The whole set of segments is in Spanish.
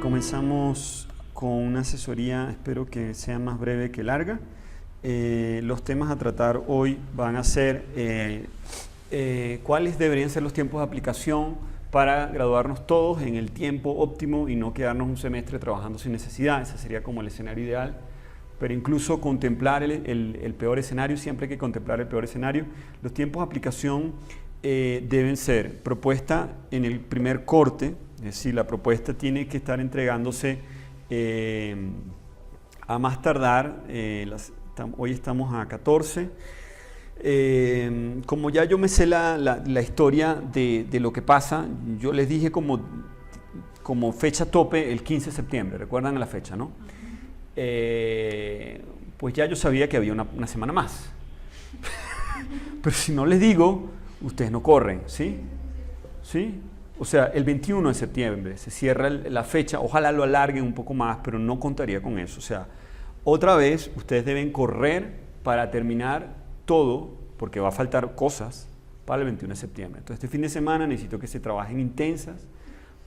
Comenzamos con una asesoría, espero que sea más breve que larga. Los temas a tratar hoy van a ser cuáles deberían ser los tiempos de aplicación para graduarnos todos en el tiempo óptimo y no quedarnos un semestre trabajando sin necesidad. Ese sería como el escenario ideal. Pero incluso contemplar el peor escenario, siempre hay que contemplar el peor escenario. Los tiempos de aplicación deben ser propuesta en el primer corte, es decir, la propuesta tiene que estar entregándose a más tardar, hoy estamos a 14. Como ya yo me sé la historia de lo que pasa, yo les dije como fecha tope el 15 de septiembre, recuerdan la fecha, ¿no? Pues ya yo sabía que había una semana más. Pero si no les digo, ustedes no corren, ¿sí? ¿Sí? O sea, el 21 de septiembre se cierra la fecha, ojalá lo alarguen un poco más, pero no contaría con eso. O sea, otra vez ustedes deben correr para terminar todo, porque va a faltar cosas para el 21 de septiembre. Entonces, este fin de semana necesito que se trabajen intensas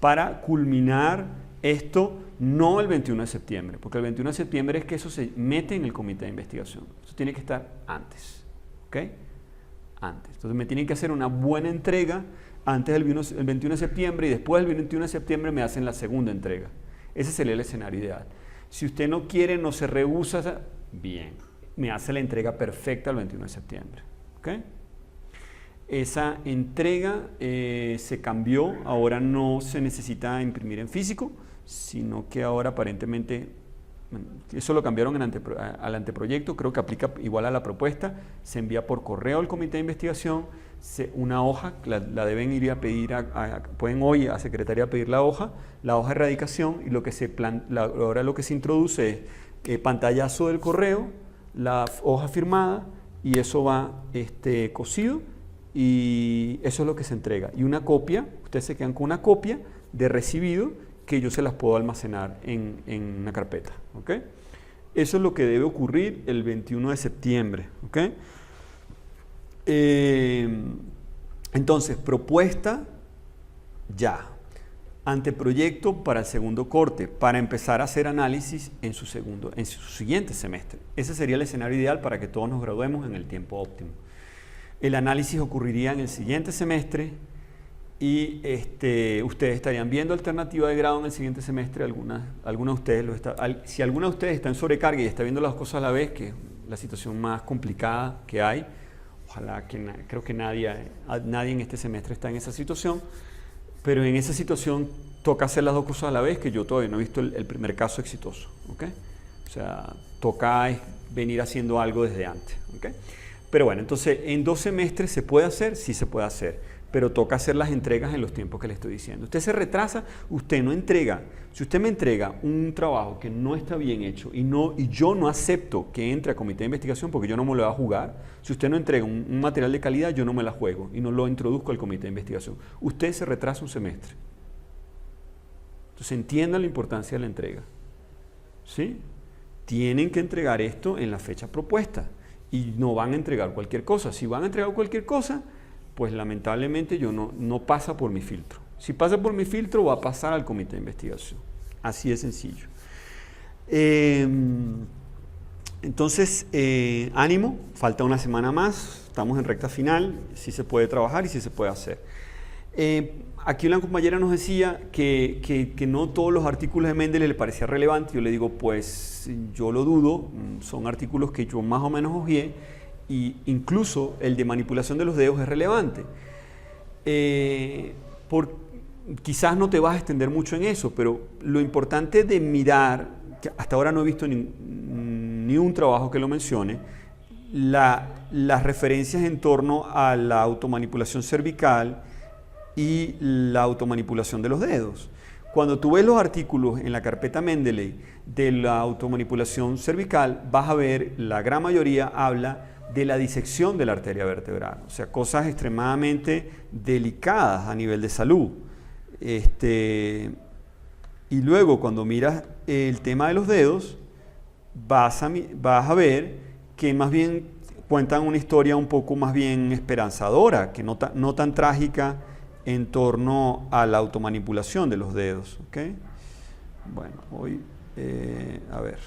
para culminar esto, no el 21 de septiembre, porque el 21 de septiembre es que eso se mete en el comité de investigación. Eso tiene que estar antes, ¿ok? Antes. Entonces me tienen que hacer una buena entrega antes del 21 de septiembre y después del 21 de septiembre me hacen la segunda entrega. Ese sería el escenario ideal. Si usted no quiere, no se rehúsa, bien, me hace la entrega perfecta el 21 de septiembre, ¿ok? Esa entrega se cambió, ahora no se necesita imprimir en físico, sino que ahora aparentemente, eso lo cambiaron al anteproyecto, creo que aplica igual a la propuesta, se envía por correo al comité de investigación, una hoja, la deben ir a pedir, pueden hoy a secretaría pedir la hoja de erradicación y ahora lo que se introduce es pantallazo del correo, la hoja firmada y eso va cosido. Y eso es lo que se entrega. Y una copia, ustedes se quedan con una copia de recibido que yo se las puedo almacenar en una carpeta. ¿Okay? Eso es lo que debe ocurrir el 21 de septiembre. ¿Okay? Entonces, propuesta ya. Anteproyecto para el segundo corte, para empezar a hacer análisis en su siguiente semestre. Ese sería el escenario ideal para que todos nos graduemos en el tiempo óptimo. El análisis ocurriría en el siguiente semestre y ustedes estarían viendo alternativa de grado en el siguiente semestre. Algunas de ustedes si alguna de ustedes está en sobrecarga y está viendo las cosas a la vez, que es la situación más complicada que hay, ojalá creo que nadie en este semestre está en esa situación, pero en esa situación toca hacer las dos cosas a la vez, que yo todavía no he visto el primer caso exitoso. ¿Okay? O sea, toca venir haciendo algo desde antes. ¿Okay? Pero bueno, entonces en 2 semestres se puede hacer, sí se puede hacer, pero toca hacer las entregas en los tiempos que le estoy diciendo. Usted se retrasa, usted no entrega. Si usted me entrega un trabajo que no está bien hecho y yo no acepto que entre a comité de investigación porque yo no me lo voy a jugar, si usted no entrega un material de calidad, yo no me la juego y no lo introduzco al comité de investigación. Usted se retrasa un semestre. Entonces entiendan la importancia de la entrega. ¿Sí? Tienen que entregar esto en la fecha propuesta. Y no van a entregar cualquier cosa. Si van a entregar cualquier cosa, pues lamentablemente no pasa por mi filtro. Si pasa por mi filtro, va a pasar al comité de investigación. Así de sencillo. Entonces, ánimo, falta una semana más, estamos en recta final, sí se puede trabajar y sí se puede hacer. Aquí una compañera nos decía que no todos los artículos de Mendeley le parecía relevante. Yo le digo, pues yo lo dudo, son artículos que yo más o menos hojeé y incluso el de manipulación de los dedos es relevante. Quizás no te vas a extender mucho en eso, pero lo importante de mirar, que hasta ahora no he visto ni un trabajo que lo mencione, las referencias en torno a la automanipulación cervical y la automanipulación de los dedos. Cuando tú ves los artículos en la carpeta Mendeley de la automanipulación cervical, vas a ver, la gran mayoría habla de la disección de la arteria vertebral, o sea, cosas extremadamente delicadas a nivel de salud. Y luego cuando miras el tema de los dedos, vas a ver que más bien cuentan una historia un poco más bien esperanzadora, que no tan trágica en torno a la automanipulación de los dedos. ¿Okay? Bueno, hoy, a ver.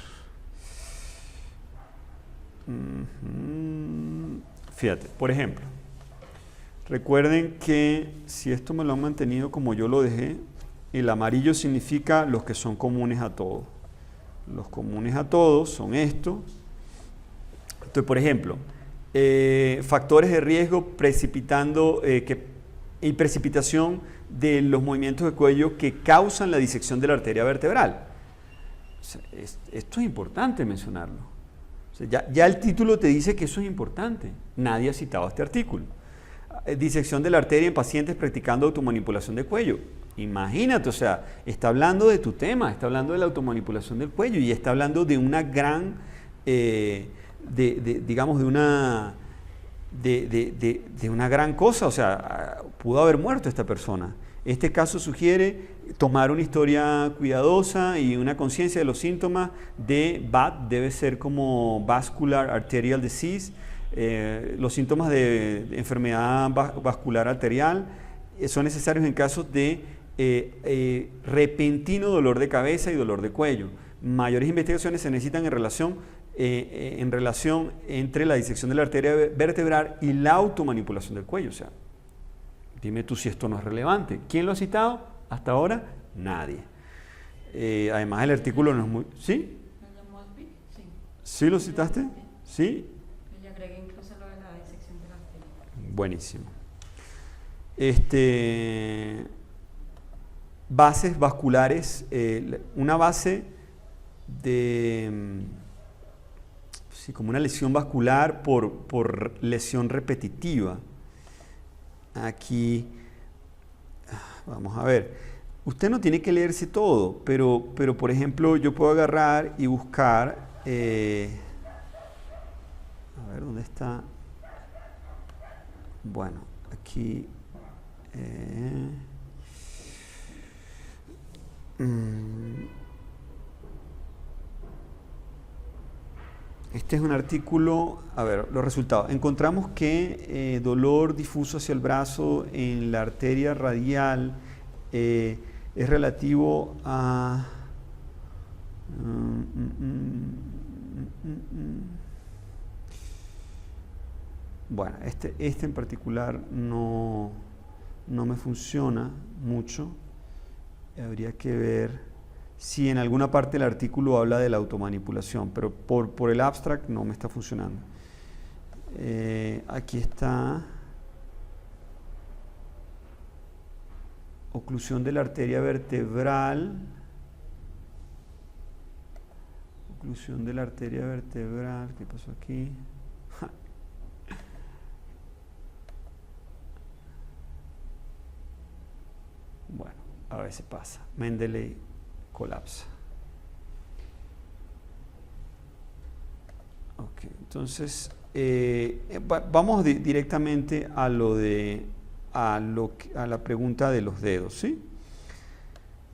Fíjate, por ejemplo, recuerden que si esto me lo han mantenido como yo lo dejé, el amarillo significa los que son comunes a todos. Los comunes a todos son estos. Entonces, por ejemplo, factores de riesgo precipitando y precipitación de los movimientos de cuello que causan la disección de la arteria vertebral. O sea, esto es importante mencionarlo. O sea, ya el título te dice que eso es importante. Nadie ha citado este artículo. Disección de la arteria en pacientes practicando automanipulación de cuello. Imagínate, o sea, está hablando de tu tema, está hablando de la automanipulación del cuello y está hablando de una gran, digamos, de una gran cosa, o sea, pudo haber muerto esta persona. Este caso sugiere tomar una historia cuidadosa y una conciencia de los síntomas de VAD, debe ser como Vascular Arterial Disease, los síntomas de enfermedad vascular arterial son necesarios en casos de repentino dolor de cabeza y dolor de cuello. Mayores investigaciones se necesitan en relación entre la disección de la arteria vertebral y la automanipulación del cuello. O sea, dime tú si esto no es relevante. ¿Quién lo ha citado? Hasta ahora, nadie. Además, el artículo no es muy... ¿Sí? Sí. ¿Sí lo citaste? ¿Sí? Y agregué incluso lo de la disección de la arteria. Buenísimo. Bases vasculares, una base de... sí, como una lesión vascular por lesión repetitiva. Aquí, vamos a ver, usted no tiene que leerse todo, pero por ejemplo yo puedo agarrar y buscar, a ver, ¿dónde está? Bueno, aquí, este es un artículo, a ver, los resultados. Encontramos que dolor difuso hacia el brazo en la arteria radial es relativo a... Bueno, este en particular no me funciona mucho. Habría que ver si en alguna parte del artículo habla de la automanipulación, pero por el abstract no me está funcionando. Aquí está oclusión de la arteria vertebral. Oclusión de la arteria vertebral. ¿Qué pasó aquí? Bueno, a veces pasa. Mendeley colapsa. Ok, entonces vamos directamente a la pregunta de los dedos, ¿sí?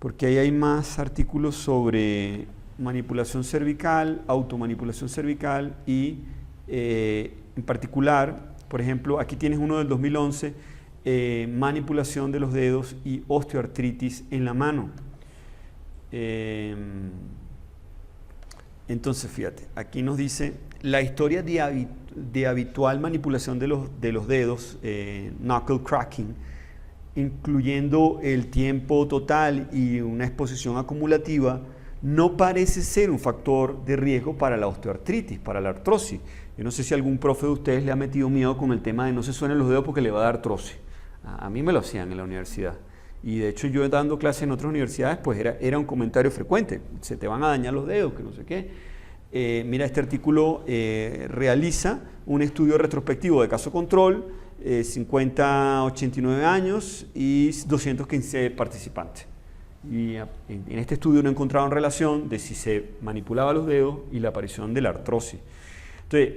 Porque ahí hay más artículos sobre manipulación cervical, automanipulación cervical y en particular, por ejemplo, aquí tienes uno del 2011, manipulación de los dedos y osteoartritis en la mano. Entonces, fíjate, aquí nos dice la historia de habitual manipulación de los dedos, knuckle cracking, incluyendo el tiempo total y una exposición acumulativa, no parece ser un factor de riesgo para la osteoartritis, para la artrosis. Yo no sé si algún profe de ustedes le ha metido miedo con el tema de no se suenen los dedos porque le va a dar artrosis. A mí me lo hacían en la universidad. Y de hecho yo dando clases en otras universidades, pues era un comentario frecuente. Se te van a dañar los dedos, que no sé qué. Mira, este artículo realiza un estudio retrospectivo de caso control, 50 a 89 años y 215 participantes. Y en este estudio no encontraron relación de si se manipulaba los dedos y la aparición de la artrosis. Entonces,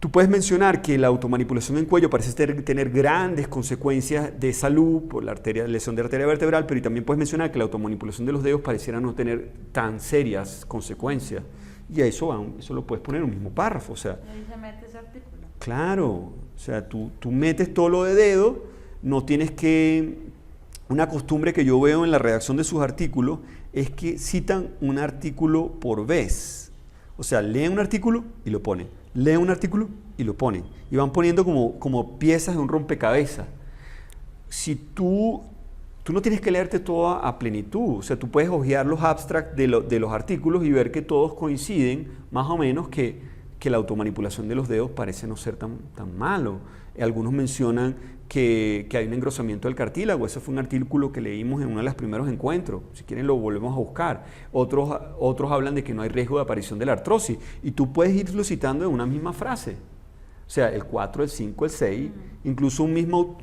tú puedes mencionar que la automanipulación en cuello parece tener grandes consecuencias de salud por la lesión de la arteria vertebral, pero también puedes mencionar que la automanipulación de los dedos pareciera no tener tan serias consecuencias. Y a eso lo puedes poner en un mismo párrafo. O sea, ¿Y ahí se mete ese artículo? Claro, o sea, tú metes todo lo de dedo, no tienes que... Una costumbre que yo veo en la redacción de sus artículos es que citan un artículo por vez. O sea, leen un artículo y lo ponen. Leen un artículo y lo ponen. Y van poniendo como piezas de un rompecabezas. Si tú no tienes que leerte todo a plenitud. O sea, tú puedes hojear los abstracts de los artículos y ver que todos coinciden, más o menos, que la automanipulación de los dedos parece no ser tan malo. Algunos mencionan que hay un engrosamiento del cartílago. Ese fue un artículo que leímos en uno de los primeros encuentros. Si quieren lo volvemos a buscar. Otros hablan de que no hay riesgo de aparición de la artrosis. Y tú puedes irlo citando en una misma frase. O sea, el 4, el 5, el 6, incluso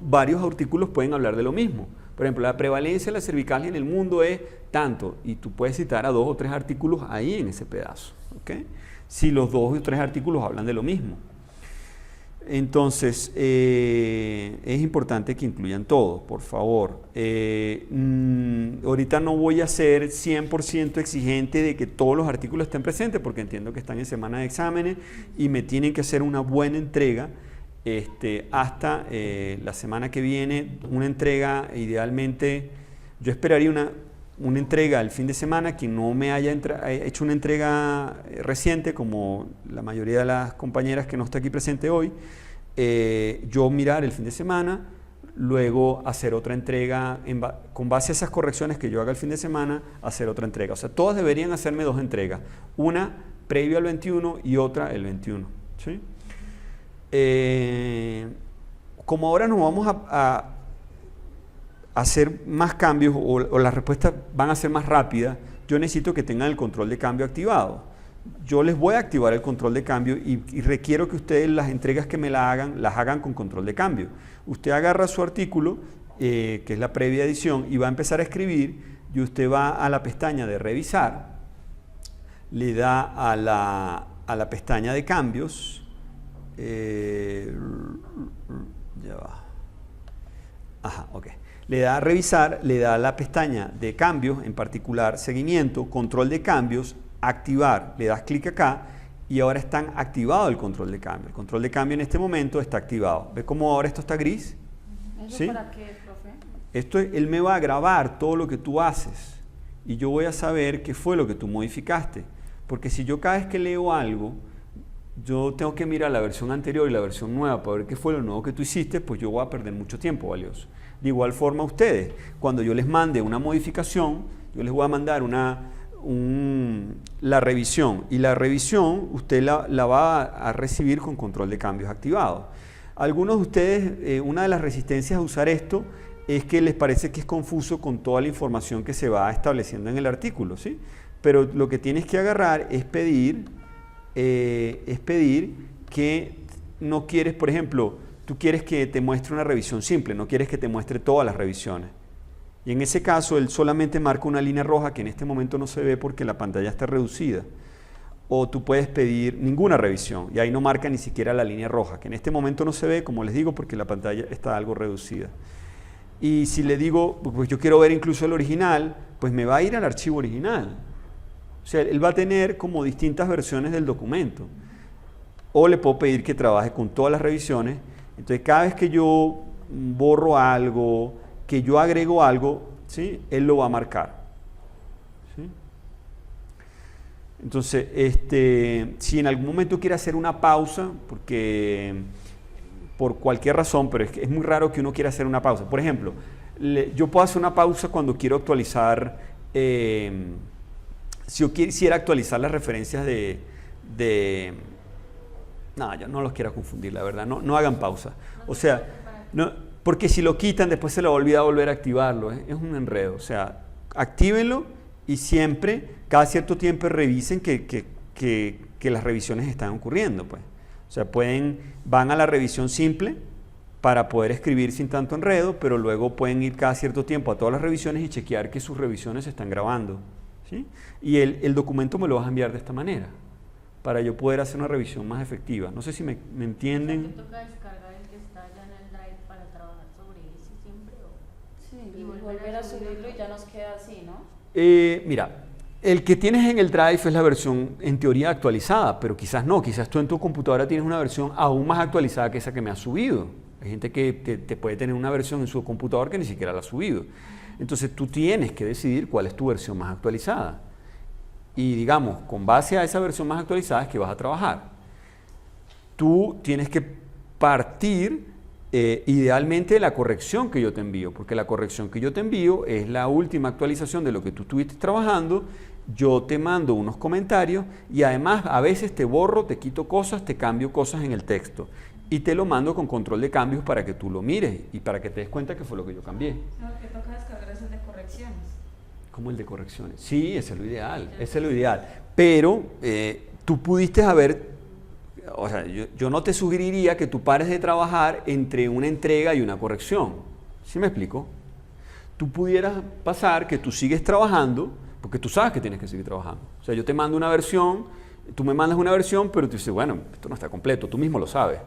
varios artículos pueden hablar de lo mismo. Por ejemplo, la prevalencia de la cervicalia en el mundo es tanto. Y tú puedes citar a 2 o 3 artículos ahí en ese pedazo. ¿Okay? Si los 2 o 3 artículos hablan de lo mismo. Entonces, es importante que incluyan todos, por favor. Ahorita no voy a ser 100% exigente de que todos los artículos estén presentes, porque entiendo que están en semana de exámenes y me tienen que hacer una buena entrega hasta la semana que viene. Una entrega, idealmente, yo esperaría una entrega el fin de semana. Quien no me haya hecho una entrega reciente, como la mayoría de las compañeras que no está aquí presente hoy, yo mirar el fin de semana, luego hacer otra entrega con base a esas correcciones que yo haga el fin de semana, hacer otra entrega. O sea, todas deberían hacerme 2 entregas, una previo al 21 y otra el 21. ¿Sí? Como ahora nos vamos a hacer más cambios o las respuestas van a ser más rápidas, yo necesito que tengan el control de cambio activado. Yo les voy a activar el control de cambio y requiero que ustedes las entregas que me las hagan con control de cambio. Usted agarra su artículo, que es la previa edición, y va a empezar a escribir, y usted va a la pestaña de revisar, le da a la pestaña de cambios, ya va, ajá, ok. Le da a revisar, le da a la pestaña de cambios, en particular seguimiento, control de cambios, activar, le das clic acá y ahora está activado el control de cambio. El control de cambio en este momento está activado. ¿Ve cómo ahora esto está gris? ¿Eso ¿Sí? para qué, profe? Él me va a grabar todo lo que tú haces y yo voy a saber qué fue lo que tú modificaste. Porque si yo cada vez que leo algo, yo tengo que mirar la versión anterior y la versión nueva para ver qué fue lo nuevo que tú hiciste, pues yo voy a perder mucho tiempo valioso. De igual forma ustedes, cuando yo les mande una modificación, yo les voy a mandar la revisión, y la revisión usted la va a recibir con control de cambios activado. Algunos de ustedes, una de las resistencias a usar esto es que les parece que es confuso con toda la información que se va estableciendo en el artículo, ¿sí? Pero lo que tienes que agarrar es pedir que no quieres, por ejemplo, tú quieres que te muestre una revisión simple, no quieres que te muestre todas las revisiones. Y en ese caso, él solamente marca una línea roja que en este momento no se ve porque la pantalla está reducida. O tú puedes pedir ninguna revisión y ahí no marca ni siquiera la línea roja, que en este momento no se ve, como les digo, porque la pantalla está algo reducida. Y si le digo, pues yo quiero ver incluso el original, pues me va a ir al archivo original. O sea, él va a tener como distintas versiones del documento. O le puedo pedir que trabaje con todas las revisiones. Entonces, cada vez que yo borro algo, que yo agrego algo, ¿sí? Él lo va a marcar. ¿Sí? Entonces, si en algún momento quiere hacer una pausa, porque por cualquier razón, pero es muy raro que uno quiera hacer una pausa. Por ejemplo, yo puedo hacer una pausa cuando quiero actualizar, si yo quisiera actualizar las referencias no, yo no los quiero confundir, la verdad, no hagan pausa. O sea, porque si lo quitan, después se les va a olvidar volver a activarlo, es un enredo. O sea, actívenlo y siempre, cada cierto tiempo, revisen que las revisiones están ocurriendo, pues. O sea, van a la revisión simple para poder escribir sin tanto enredo, pero luego pueden ir cada cierto tiempo a todas las revisiones y chequear que sus revisiones se están grabando, ¿sí? Y el documento me lo vas a enviar de esta manera, para yo poder hacer una revisión más efectiva. No sé si me entienden. ¿Me toca descargar el que está ya en el drive para trabajar sobre ese siempre? Sí, y volver a subirlo y ya nos queda así, ¿no? Mira, el que tienes en el drive es la versión en teoría actualizada, pero quizás no, quizás tú en tu computadora tienes una versión aún más actualizada que esa que me has subido. Hay gente que te puede tener una versión en su computador que ni siquiera la ha subido. Entonces tú tienes que decidir cuál es tu versión más actualizada. Y digamos, con base a esa versión más actualizada es que vas a trabajar. Tú tienes que partir idealmente de la corrección que yo te envío, porque la corrección que yo te envío es la última actualización de lo que tú estuviste trabajando. Yo te mando unos comentarios y además a veces te borro, te quito cosas, te cambio cosas en el texto y te lo mando con control de cambios para que tú lo mires y para que te des cuenta que fue lo que yo cambié. No, que toca descargar esos de correcciones. ¿Cómo el de correcciones? Sí, ese es lo ideal, ese es lo ideal. Pero tú pudiste haber, o sea, yo no te sugeriría que tú pares de trabajar entre una entrega y una corrección. ¿Sí me explico? Tú pudieras pasar que tú sigues trabajando, porque tú sabes que tienes que seguir trabajando. O sea, yo te mando una versión, tú me mandas una versión, pero tú dices, bueno, esto no está completo, tú mismo lo sabes.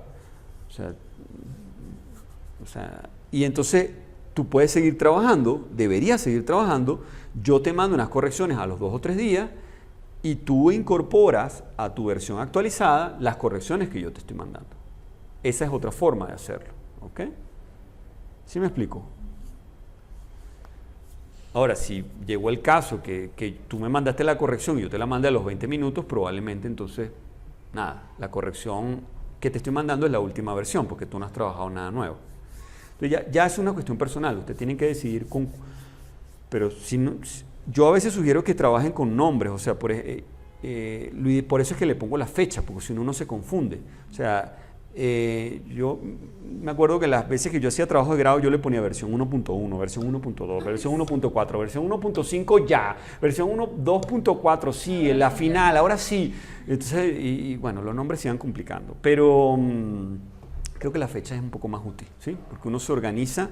O sea, y entonces tú puedes seguir trabajando, deberías seguir trabajando, yo te mando unas correcciones a los 2 o 3 días y tú incorporas a tu versión actualizada las correcciones que yo te estoy mandando. Esa es otra forma de hacerlo, ¿ok? ¿Sí me explico? Ahora, si llegó el caso que tú me mandaste la corrección y yo te la mandé a los 20 minutos, probablemente entonces, nada, la corrección que te estoy mandando es la última versión, porque tú no has trabajado nada nuevo. Entonces ya es una cuestión personal, usted tiene que decidir con... Pero si no, yo a veces sugiero que trabajen con nombres, o sea, por eso es que le pongo la fecha, porque si no, uno se confunde. O sea, yo me acuerdo que las veces que yo hacía trabajo de grado, yo le ponía versión 1.1, versión 1.2, versión 1.4, versión 1.5 ya, versión 2.4 sí, en la final, ahora sí. Entonces, y bueno, los nombres se iban complicando, pero creo que la fecha es un poco más útil, ¿sí? Porque uno se organiza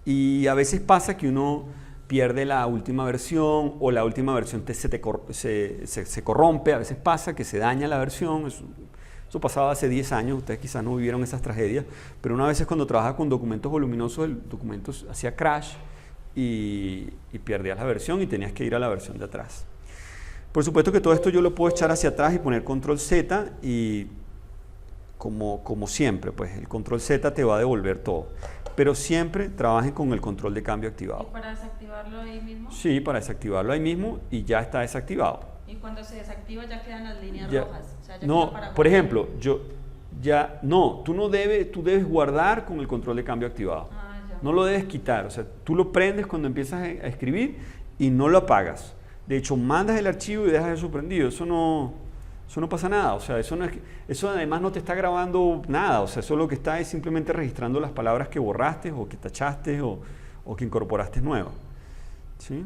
y a veces pasa que uno pierde la última versión o la última versión se corrompe, a veces pasa que se daña la versión. Eso pasaba hace 10 años, ustedes quizás no vivieron esas tragedias, pero una vez con trabaja con documentos voluminosos, el documento hacía crash y perdías la versión y tenías que ir a la versión de atrás. Por supuesto que todo esto yo lo puedo echar hacia atrás y poner control Z y como siempre, pues el control Z te va a devolver todo. Pero siempre trabajen con el control de cambio activado. ¿Y para desactivarlo ahí mismo? Sí, para desactivarlo ahí mismo y ya está desactivado. ¿Y cuando se desactiva ya quedan las líneas Ya, rojas? O sea, ya no, queda para por ejemplo, tú debes guardar con el control de cambio activado. Ah, ya. No lo debes quitar, o sea, tú lo prendes cuando empiezas a escribir y no lo apagas. De hecho, mandas el archivo y dejas eso prendido. Eso no pasa nada, o sea, eso además no te está grabando nada, o sea, eso lo que está es simplemente registrando las palabras que borraste o que tachaste o que incorporaste nuevas. ¿Sí?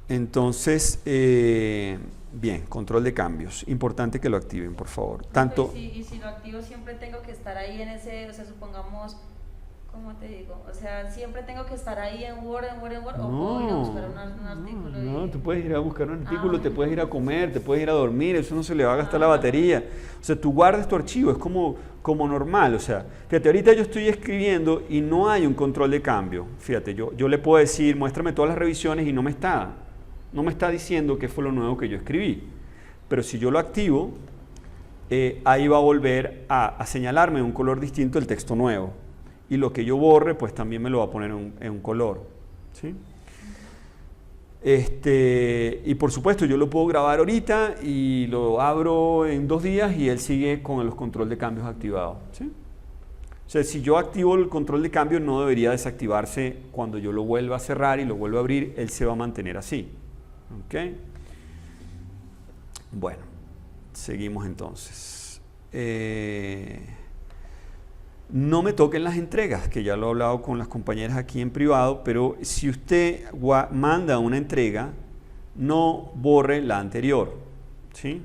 Entonces, bien, control de cambios. Importante que lo activen, por favor. Tanto, Y si lo activo siempre tengo que estar ahí en ese, o sea, supongamos, ¿cómo te digo? O sea, siempre tengo que estar ahí en Word, o puedo ir a buscar un artículo. No, tú puedes ir a buscar un artículo, te puedes ir a comer, te puedes ir a dormir, eso no se le va a gastar la batería. O sea, tú guardas tu archivo, es como normal. O sea, fíjate, ahorita yo estoy escribiendo y no hay un control de cambio. Fíjate, yo le puedo decir, muéstrame todas las revisiones y no me está diciendo qué fue lo nuevo que yo escribí. Pero si yo lo activo, ahí va a volver a señalarme en un color distinto el texto nuevo. Y lo que yo borre, pues también me lo va a poner en un color. ¿Sí? Y por supuesto, yo lo puedo grabar ahorita y lo abro en 2 días y él sigue con los control de cambios activados. ¿Sí? O sea, si yo activo el control de cambio, no debería desactivarse cuando yo lo vuelva a cerrar y lo vuelva a abrir, él se va a mantener así. ¿Ok? Bueno, seguimos entonces. No me toquen las entregas, que ya lo he hablado con las compañeras aquí en privado, pero si usted manda una entrega, no borre la anterior, ¿sí?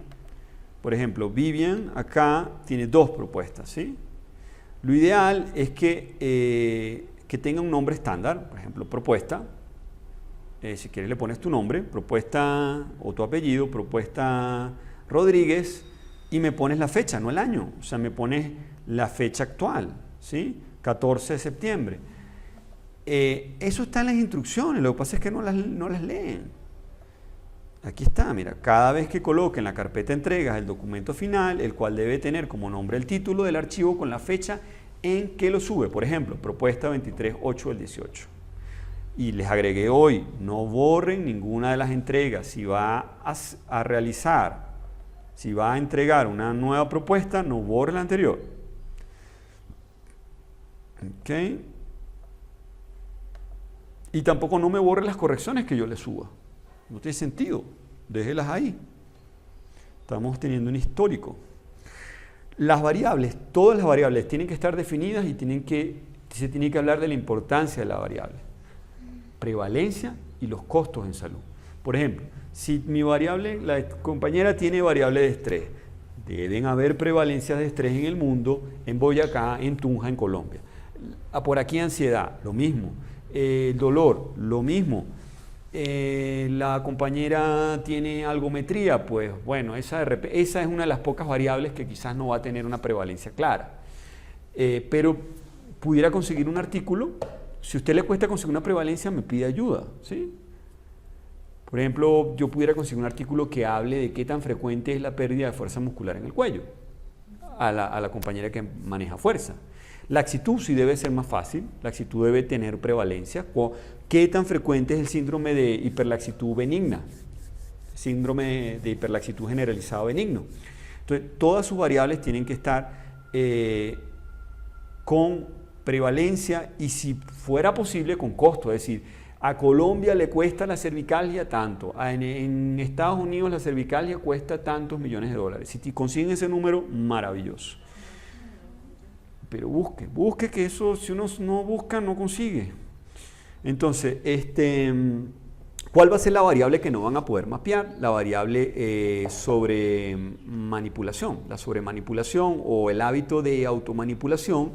Por ejemplo, Vivian acá tiene 2 propuestas, ¿sí? Lo ideal es que tenga un nombre estándar, por ejemplo, propuesta. Si quieres le pones tu nombre, propuesta o tu apellido, propuesta Rodríguez, y me pones la fecha, no el año. O sea, me pones la fecha actual, ¿sí? 14 de septiembre. Eso está en las instrucciones, lo que pasa es que no las leen. Aquí está, mira, cada vez que coloque en la carpeta entregas el documento final, el cual debe tener como nombre el título del archivo con la fecha en que lo sube. Por ejemplo, propuesta 23/8 del 18. y les agregué hoy, no borren ninguna de las entregas. Si va a realizar, si va a entregar una nueva propuesta, no borre la anterior. ¿Ok? Y tampoco no me borre las correcciones que yo le suba. No tiene sentido. Déjelas ahí. Estamos teniendo un histórico. Las variables, todas las variables tienen que estar definidas y se tiene que hablar de la importancia de la variable. Prevalencia y los costos en salud. Por ejemplo, si mi variable, la compañera tiene variable de estrés, deben haber prevalencias de estrés en el mundo, en Boyacá, en Tunja, en Colombia. Por aquí ansiedad, lo mismo. El dolor, lo mismo. La compañera tiene algometría, pues bueno, esa es una de las pocas variables que quizás no va a tener una prevalencia clara. Pero pudiera conseguir un artículo. Si a usted le cuesta conseguir una prevalencia, me pide ayuda, ¿sí? Por ejemplo, yo pudiera conseguir un artículo que hable de qué tan frecuente es la pérdida de fuerza muscular en el cuello a la compañera que maneja fuerza. Laxitud sí debe ser más fácil, laxitud debe tener prevalencia. ¿Qué tan frecuente es el síndrome de hiperlaxitud benigna? Síndrome de hiperlaxitud generalizado benigno. Entonces, todas sus variables tienen que estar con prevalencia y, si fuera posible, con costo. Es decir, a Colombia le cuesta la cervicalgia tanto, en Estados Unidos la cervicalgia cuesta tantos millones de dólares. Si consiguen ese número, maravilloso. Pero busque que eso, si uno no busca, no consigue. Entonces, ¿cuál va a ser la variable que no van a poder mapear? La variable sobre manipulación. La sobremanipulación o el hábito de automanipulación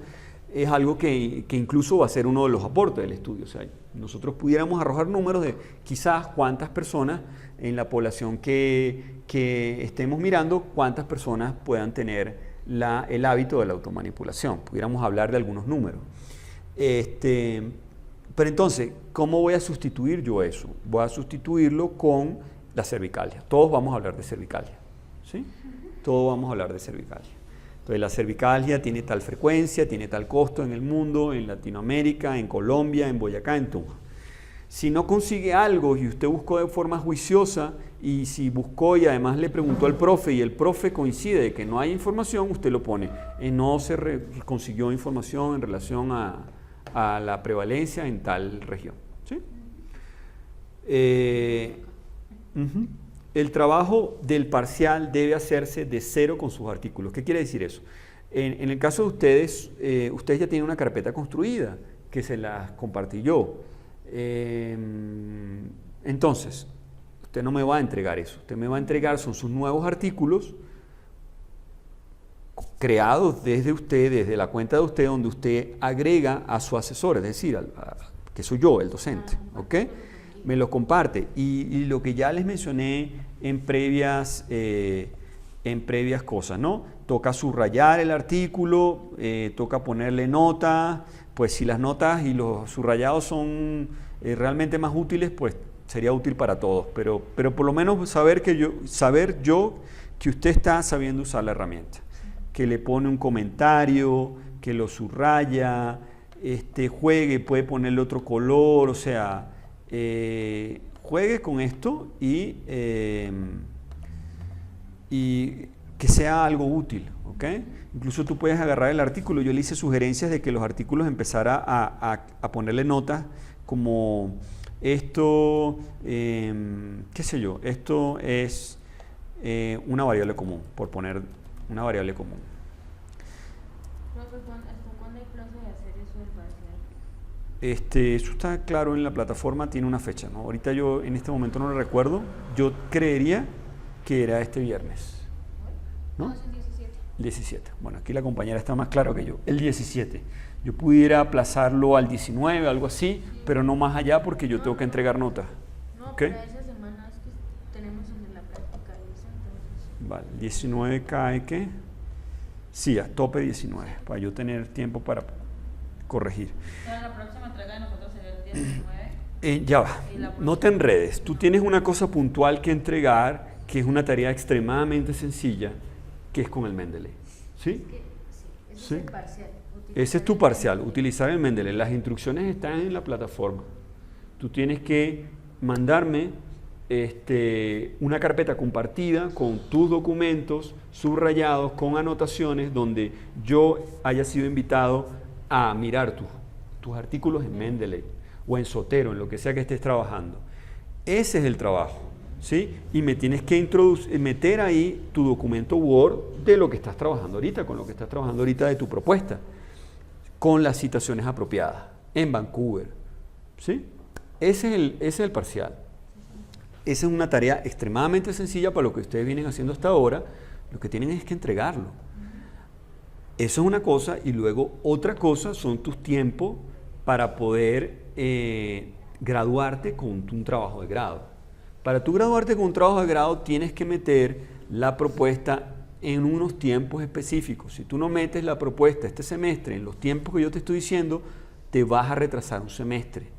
es algo que incluso va a ser uno de los aportes del estudio. O sea, nosotros pudiéramos arrojar números de quizás cuántas personas en la población que estemos mirando, cuántas personas puedan tener el hábito de la automanipulación. Pudiéramos hablar de algunos números. Pero entonces, ¿cómo voy a sustituir yo eso? Voy a sustituirlo con la cervicalgia. Todos vamos a hablar de cervicalgia, ¿sí? Todos vamos a hablar de cervicalgia. Entonces, la cervicalgia tiene tal frecuencia, tiene tal costo en el mundo, en Latinoamérica, en Colombia, en Boyacá, en Tunja. Si no consigue algo y usted buscó de forma juiciosa, y si buscó y además le preguntó al profe y el profe coincide de que no hay información, usted lo pone. No se consiguió información en relación a la prevalencia en tal región, ¿sí? El trabajo del parcial debe hacerse de cero con sus artículos. ¿Qué quiere decir eso? En el caso de ustedes, ustedes ya tienen una carpeta construida que se las compartí yo. Entonces, usted no me va a entregar eso. Usted me va a entregar son sus nuevos artículos creados desde usted, desde la cuenta de usted, donde usted agrega a su asesor, es decir, que soy yo, el docente, ¿ok? Me lo comparte. Y lo que ya les mencioné en previas cosas, ¿no? Toca subrayar el artículo, toca ponerle notas. Pues si las notas y los subrayados son realmente más útiles, pues sería útil para todos. Pero por lo menos saber yo que usted está sabiendo usar la herramienta. Que le pone un comentario, que lo subraya, juegue, puede ponerle otro color, o sea, juegue con esto y que sea algo útil, ¿ok? Incluso tú puedes agarrar el artículo. Yo le hice sugerencias de que los artículos empezara a ponerle notas como esto, qué sé yo, esto es una variable común, por poner una variable común. Profe, ¿hasta cuándo hay plazo de hacer eso del parcial? Eso está claro en la plataforma, tiene una fecha, ¿no? Ahorita yo en este momento no lo recuerdo. Yo creería que era este viernes, ¿no? No, es el 17. 17. Bueno, aquí la compañera está más claro que yo. El 17. Yo pudiera aplazarlo al 19, algo así, pero no más allá porque yo tengo que entregar notas. No, ¿Ok? para esa semana es que tenemos en la práctica eso, entonces. Vale, 19 cae ¿qué? Sí, a tope 19, para yo tener tiempo para corregir. Pero la próxima entrega de nosotros sería el 19. Ya va, no te enredes. Tú tienes una cosa puntual que entregar, que es una tarea extremadamente sencilla, que es con el Mendeley. ¿Sí? Ese Sí. es el parcial. Ese es tu parcial, utilizar el Mendeley. Las instrucciones están en la plataforma. tú tienes que mandarme una carpeta compartida con tus documentos subrayados, con anotaciones, donde yo haya sido invitado a mirar tus artículos en Mendeley o en Zotero, en lo que sea que estés trabajando. Ese es el trabajo, ¿sí? Y me tienes que meter ahí tu documento Word de lo que estás trabajando ahorita, con lo que estás trabajando ahorita de tu propuesta, con las citaciones apropiadas, en Vancouver, ¿sí? Ese es el parcial. Esa es una tarea extremadamente sencilla para lo que ustedes vienen haciendo hasta ahora. Lo que tienen es que entregarlo. Eso es una cosa, y luego otra cosa son tus tiempos para poder graduarte con un trabajo de grado. Para tú graduarte con un trabajo de grado tienes que meter la propuesta en unos tiempos específicos. Si tú no metes la propuesta este semestre en los tiempos que yo te estoy diciendo, te vas a retrasar un semestre.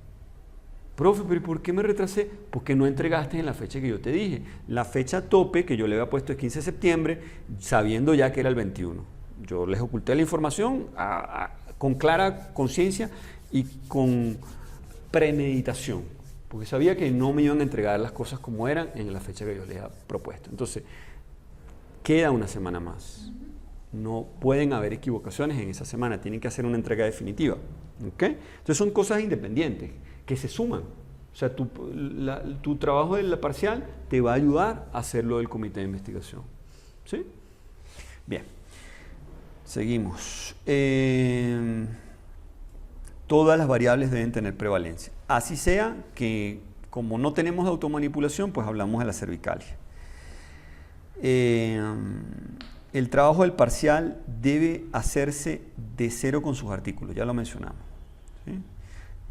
Profe, pero ¿por qué me retrasé? Porque no entregaste en la fecha que yo te dije. La fecha tope que yo le había puesto es 15 de septiembre, sabiendo ya que era el 21. Yo les oculté la información con clara conciencia y con premeditación, porque sabía que no me iban a entregar las cosas como eran en la fecha que yo les había propuesto. Entonces, queda una semana más. No pueden haber equivocaciones en esa semana, tienen que hacer una entrega definitiva. ¿Okay? Entonces son cosas independientes que se suman. O sea, tu trabajo de la parcial te va a ayudar a hacerlo del comité de investigación. ¿Sí? Bien. Seguimos. Todas las variables deben tener prevalencia. Así sea que, como no tenemos automanipulación, pues hablamos de la cervicalia. El trabajo del parcial debe hacerse de cero con sus artículos, ya lo mencionamos. ¿Sí?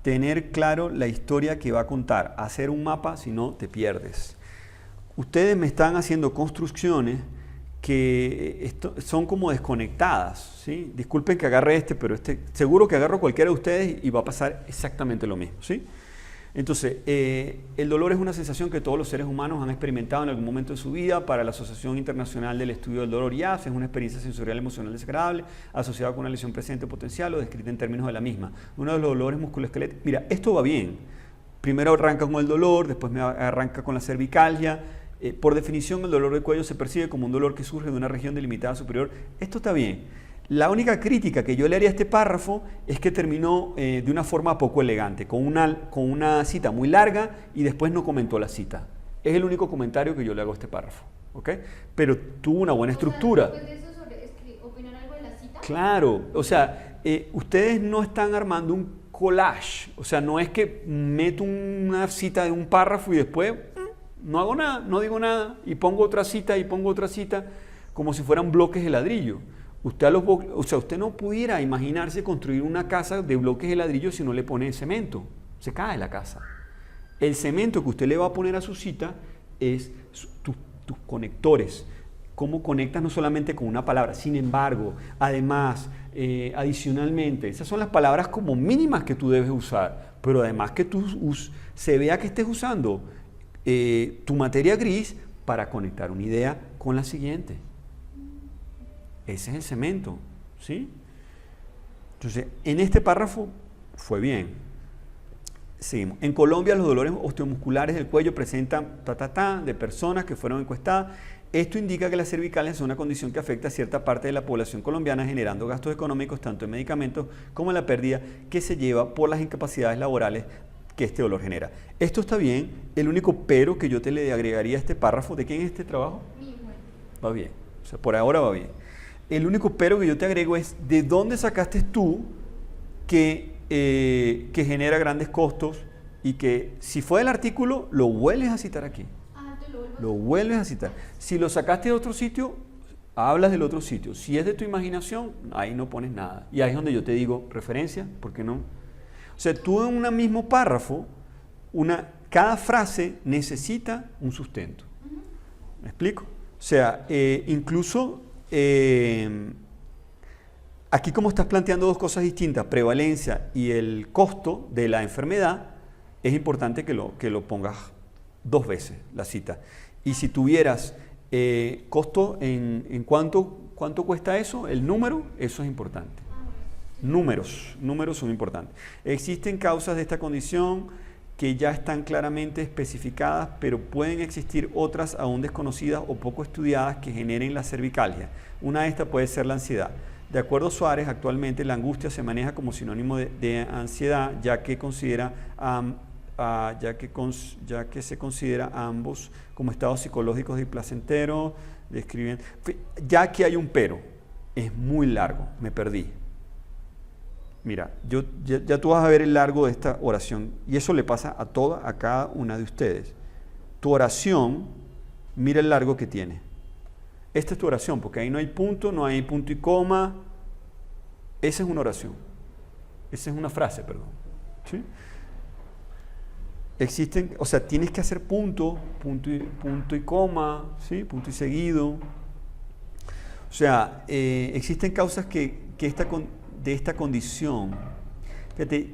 Tener claro la historia que va a contar, hacer un mapa, si no te pierdes. Ustedes me están haciendo construcciones que son como desconectadas, ¿sí? Disculpen que agarre pero seguro que agarro cualquiera de ustedes y va a pasar exactamente lo mismo, ¿sí? Entonces, el dolor es una sensación que todos los seres humanos han experimentado en algún momento de su vida. Para la Asociación Internacional del Estudio del Dolor, IAS, es una experiencia sensorial emocional desagradable asociada con una lesión presente o potencial o descrita en términos de la misma. Uno de los dolores musculoesqueléticos. Mira, esto va bien. Primero arranca con el dolor, después me arranca con la cervicalia. Por definición, el dolor de cuello se percibe como un dolor que surge de una región delimitada superior. Esto está bien. La única crítica que yo le haría a este párrafo es que terminó de una forma poco elegante, con una cita muy larga y después no comentó la cita. Es el único comentario que yo le hago a este párrafo, ¿ok? Pero tuvo una buena estructura. Después de eso, ¿opinar algo de la cita? Claro, o sea, ustedes no están armando un collage, o sea, no es que meto una cita de un párrafo y después no hago nada, no digo nada, y pongo otra cita como si fueran bloques de ladrillo. Usted no pudiera imaginarse construir una casa de bloques de ladrillo si no le pone cemento. Se cae la casa. El cemento que usted le va a poner a su cita es tus conectores. Cómo conectas no solamente con una palabra. Sin embargo, además, adicionalmente, esas son las palabras como mínimas que tú debes usar. Pero además que se vea que estés usando tu materia gris para conectar una idea con la siguiente. Ese es el cemento, ¿sí? Entonces, en este párrafo fue bien. Seguimos. En Colombia, los dolores osteomusculares del cuello presentan de personas que fueron encuestadas. Esto indica que las cervicales son una condición que afecta a cierta parte de la población colombiana, generando gastos económicos tanto en medicamentos como en la pérdida que se lleva por las incapacidades laborales que este dolor genera. Esto está bien. El único pero que yo te le agregaría a este párrafo, ¿de quién es este trabajo? Va bien. O sea, por ahora va bien. El único pero que yo te agrego es, ¿de dónde sacaste tú que genera grandes costos y que si fue el artículo, lo vuelves a citar aquí? Lo vuelves a citar. Si lo sacaste de otro sitio, hablas del otro sitio. Si es de tu imaginación, ahí no pones nada. Y ahí es donde yo te digo, referencia, ¿por qué no? O sea, tú en un mismo párrafo, cada frase necesita un sustento. ¿Me explico? O sea, incluso... aquí como estás planteando dos cosas distintas, prevalencia y el costo de la enfermedad, es importante que lo pongas dos veces la cita. Y si tuvieras costo en cuánto cuesta eso, el número, eso es importante. Números son importantes. Existen causas de esta condición que ya están claramente especificadas, pero pueden existir otras aún desconocidas o poco estudiadas que generen la cervicalgia. Una de estas puede ser la ansiedad. De acuerdo a Suárez, actualmente la angustia se maneja como sinónimo de ansiedad, ya que se considera ambos como estados psicológicos y placenteros. Describen. Ya que hay un pero, es muy largo, me perdí. Mira, ya tú vas a ver el largo de esta oración, y eso le pasa a cada una de ustedes. Tu oración, mira el largo que tiene. Esta es tu oración, porque ahí no hay punto y coma. Esa es una oración. Esa es una frase, perdón. ¿Sí? Existen, o sea, tienes que hacer punto y coma, ¿sí? Punto y seguido. O sea, existen causas de esta condición. Fíjate,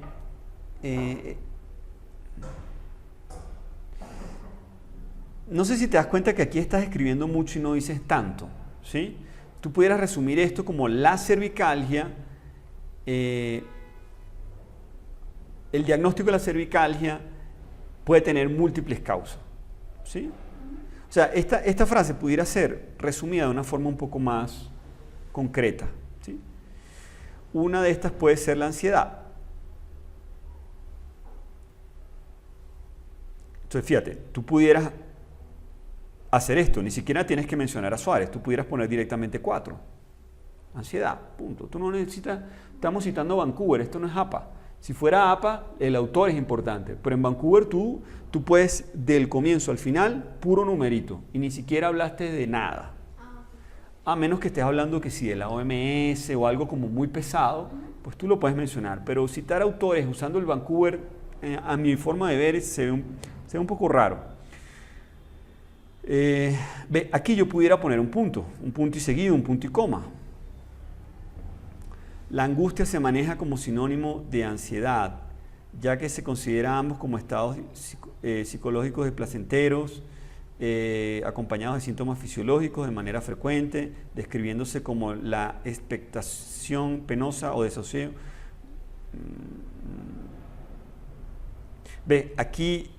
no sé si te das cuenta que aquí estás escribiendo mucho y no dices tanto, ¿sí? Tú pudieras resumir esto como la cervicalgia. El diagnóstico de la cervicalgia puede tener múltiples causas, ¿sí? O sea, esta frase pudiera ser resumida de una forma un poco más concreta, ¿sí? Una de estas puede ser la ansiedad. Entonces, fíjate, tú pudieras hacer esto, ni siquiera tienes que mencionar a Suárez, tú pudieras poner directamente 4. Ansiedad, punto. Tú no necesitas, estamos citando Vancouver, esto no es APA. Si fuera APA, el autor es importante, pero en Vancouver tú puedes del comienzo al final puro numerito y ni siquiera hablaste de nada. A menos que estés hablando que si de la OMS o algo como muy pesado, pues tú lo puedes mencionar. Pero citar autores usando el Vancouver, a mi forma de ver, se ve un poco raro. Aquí yo pudiera poner un punto y seguido, un punto y coma. La angustia se maneja como sinónimo de ansiedad, ya que se considera ambos como estados psicológicos desplacenteros, acompañados de síntomas fisiológicos de manera frecuente, describiéndose como la expectación penosa o desasosiego. Aquí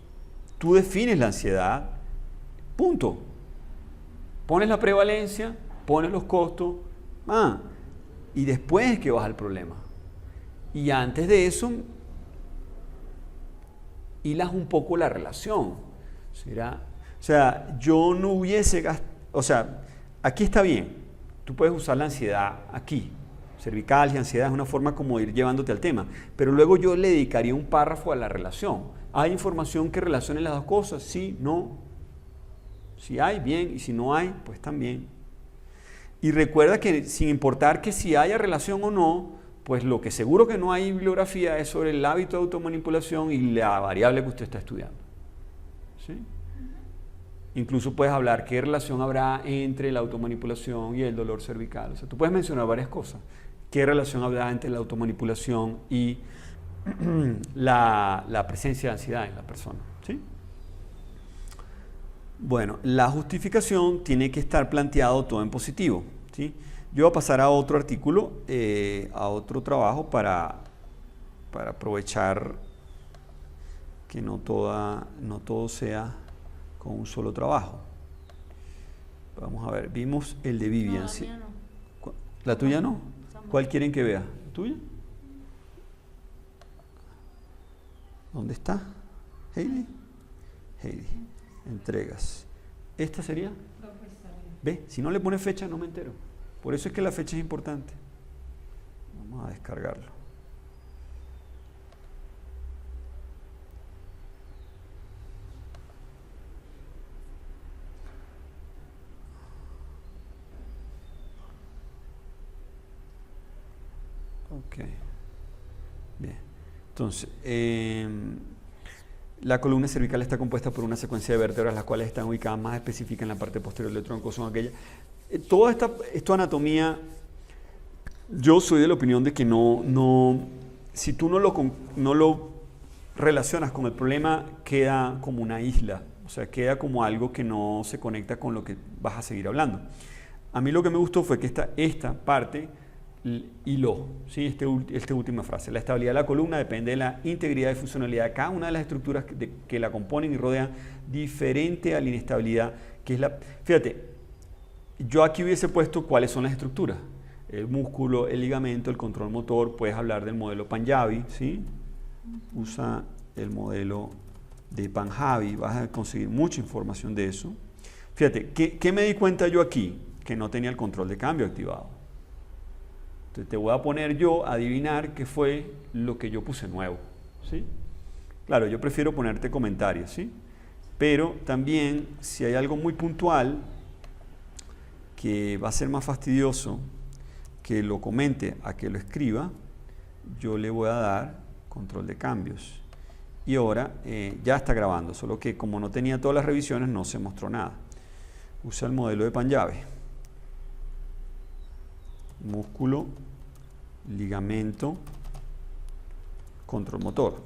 tú defines la ansiedad, punto. Pones la prevalencia, pones los costos, y después es que vas al problema. Y antes de eso, hilas un poco la relación. O sea, yo no hubiese gastado, o sea, aquí está bien, tú puedes usar la ansiedad aquí, cervicalgia, ansiedad es una forma como de ir llevándote al tema, pero luego yo le dedicaría un párrafo a la relación. ¿Hay información que relacione las dos cosas? Sí, no. Si hay, bien, y si no hay, pues también. Y recuerda que sin importar que si haya relación o no, pues lo que seguro que no hay bibliografía es sobre el hábito de automanipulación y la variable que usted está estudiando. ¿Sí? Incluso puedes hablar qué relación habrá entre la automanipulación y el dolor cervical. O sea, tú puedes mencionar varias cosas. ¿Qué relación habrá entre la automanipulación y la presencia de ansiedad en la persona? ¿Sí? Bueno, la justificación tiene que estar planteado todo en positivo, ¿sí? Yo voy a pasar a otro artículo, a otro trabajo para aprovechar que no todo sea con un solo trabajo. Vamos a ver, vimos el de Vivian. No, la mía no. ¿La tuya no? ¿Cuál quieren que vea? ¿La tuya? ¿Dónde está? ¿Heidi? Heidi. Entregas. ¿Esta sería? Ve, si no le pone fecha no me entero. Por eso es que la fecha es importante. Vamos a descargarlo. Ok. Bien. Entonces, la columna cervical está compuesta por una secuencia de vértebras, las cuales están ubicadas más específicas en la parte posterior del tronco, son aquellas. Toda esta anatomía, yo soy de la opinión de que si tú no lo relacionas con el problema, queda como una isla, o sea, queda como algo que no se conecta con lo que vas a seguir hablando. A mí lo que me gustó fue que esta parte ¿sí? Esta última frase. La estabilidad de la columna depende de la integridad y funcionalidad de cada una de las estructuras que la componen y rodean, diferente a la inestabilidad, que es la... Fíjate, yo aquí hubiese puesto cuáles son las estructuras. El músculo, el ligamento, el control motor. Puedes hablar del modelo Panjabi, ¿sí? Usa el modelo de Panjabi, vas a conseguir mucha información de eso. Fíjate, ¿qué me di cuenta yo aquí? Que no tenía el control de cambio activado. Entonces te voy a poner yo a adivinar qué fue lo que yo puse nuevo, ¿sí? Claro, yo prefiero ponerte comentarios, ¿sí? Pero también, si hay algo muy puntual que va a ser más fastidioso que lo comente a que lo escriba, yo le voy a dar control de cambios. Y ahora ya está grabando, solo que como no tenía todas las revisiones no se mostró nada. Usa el modelo de Panjabi. Músculo, ligamento, control motor.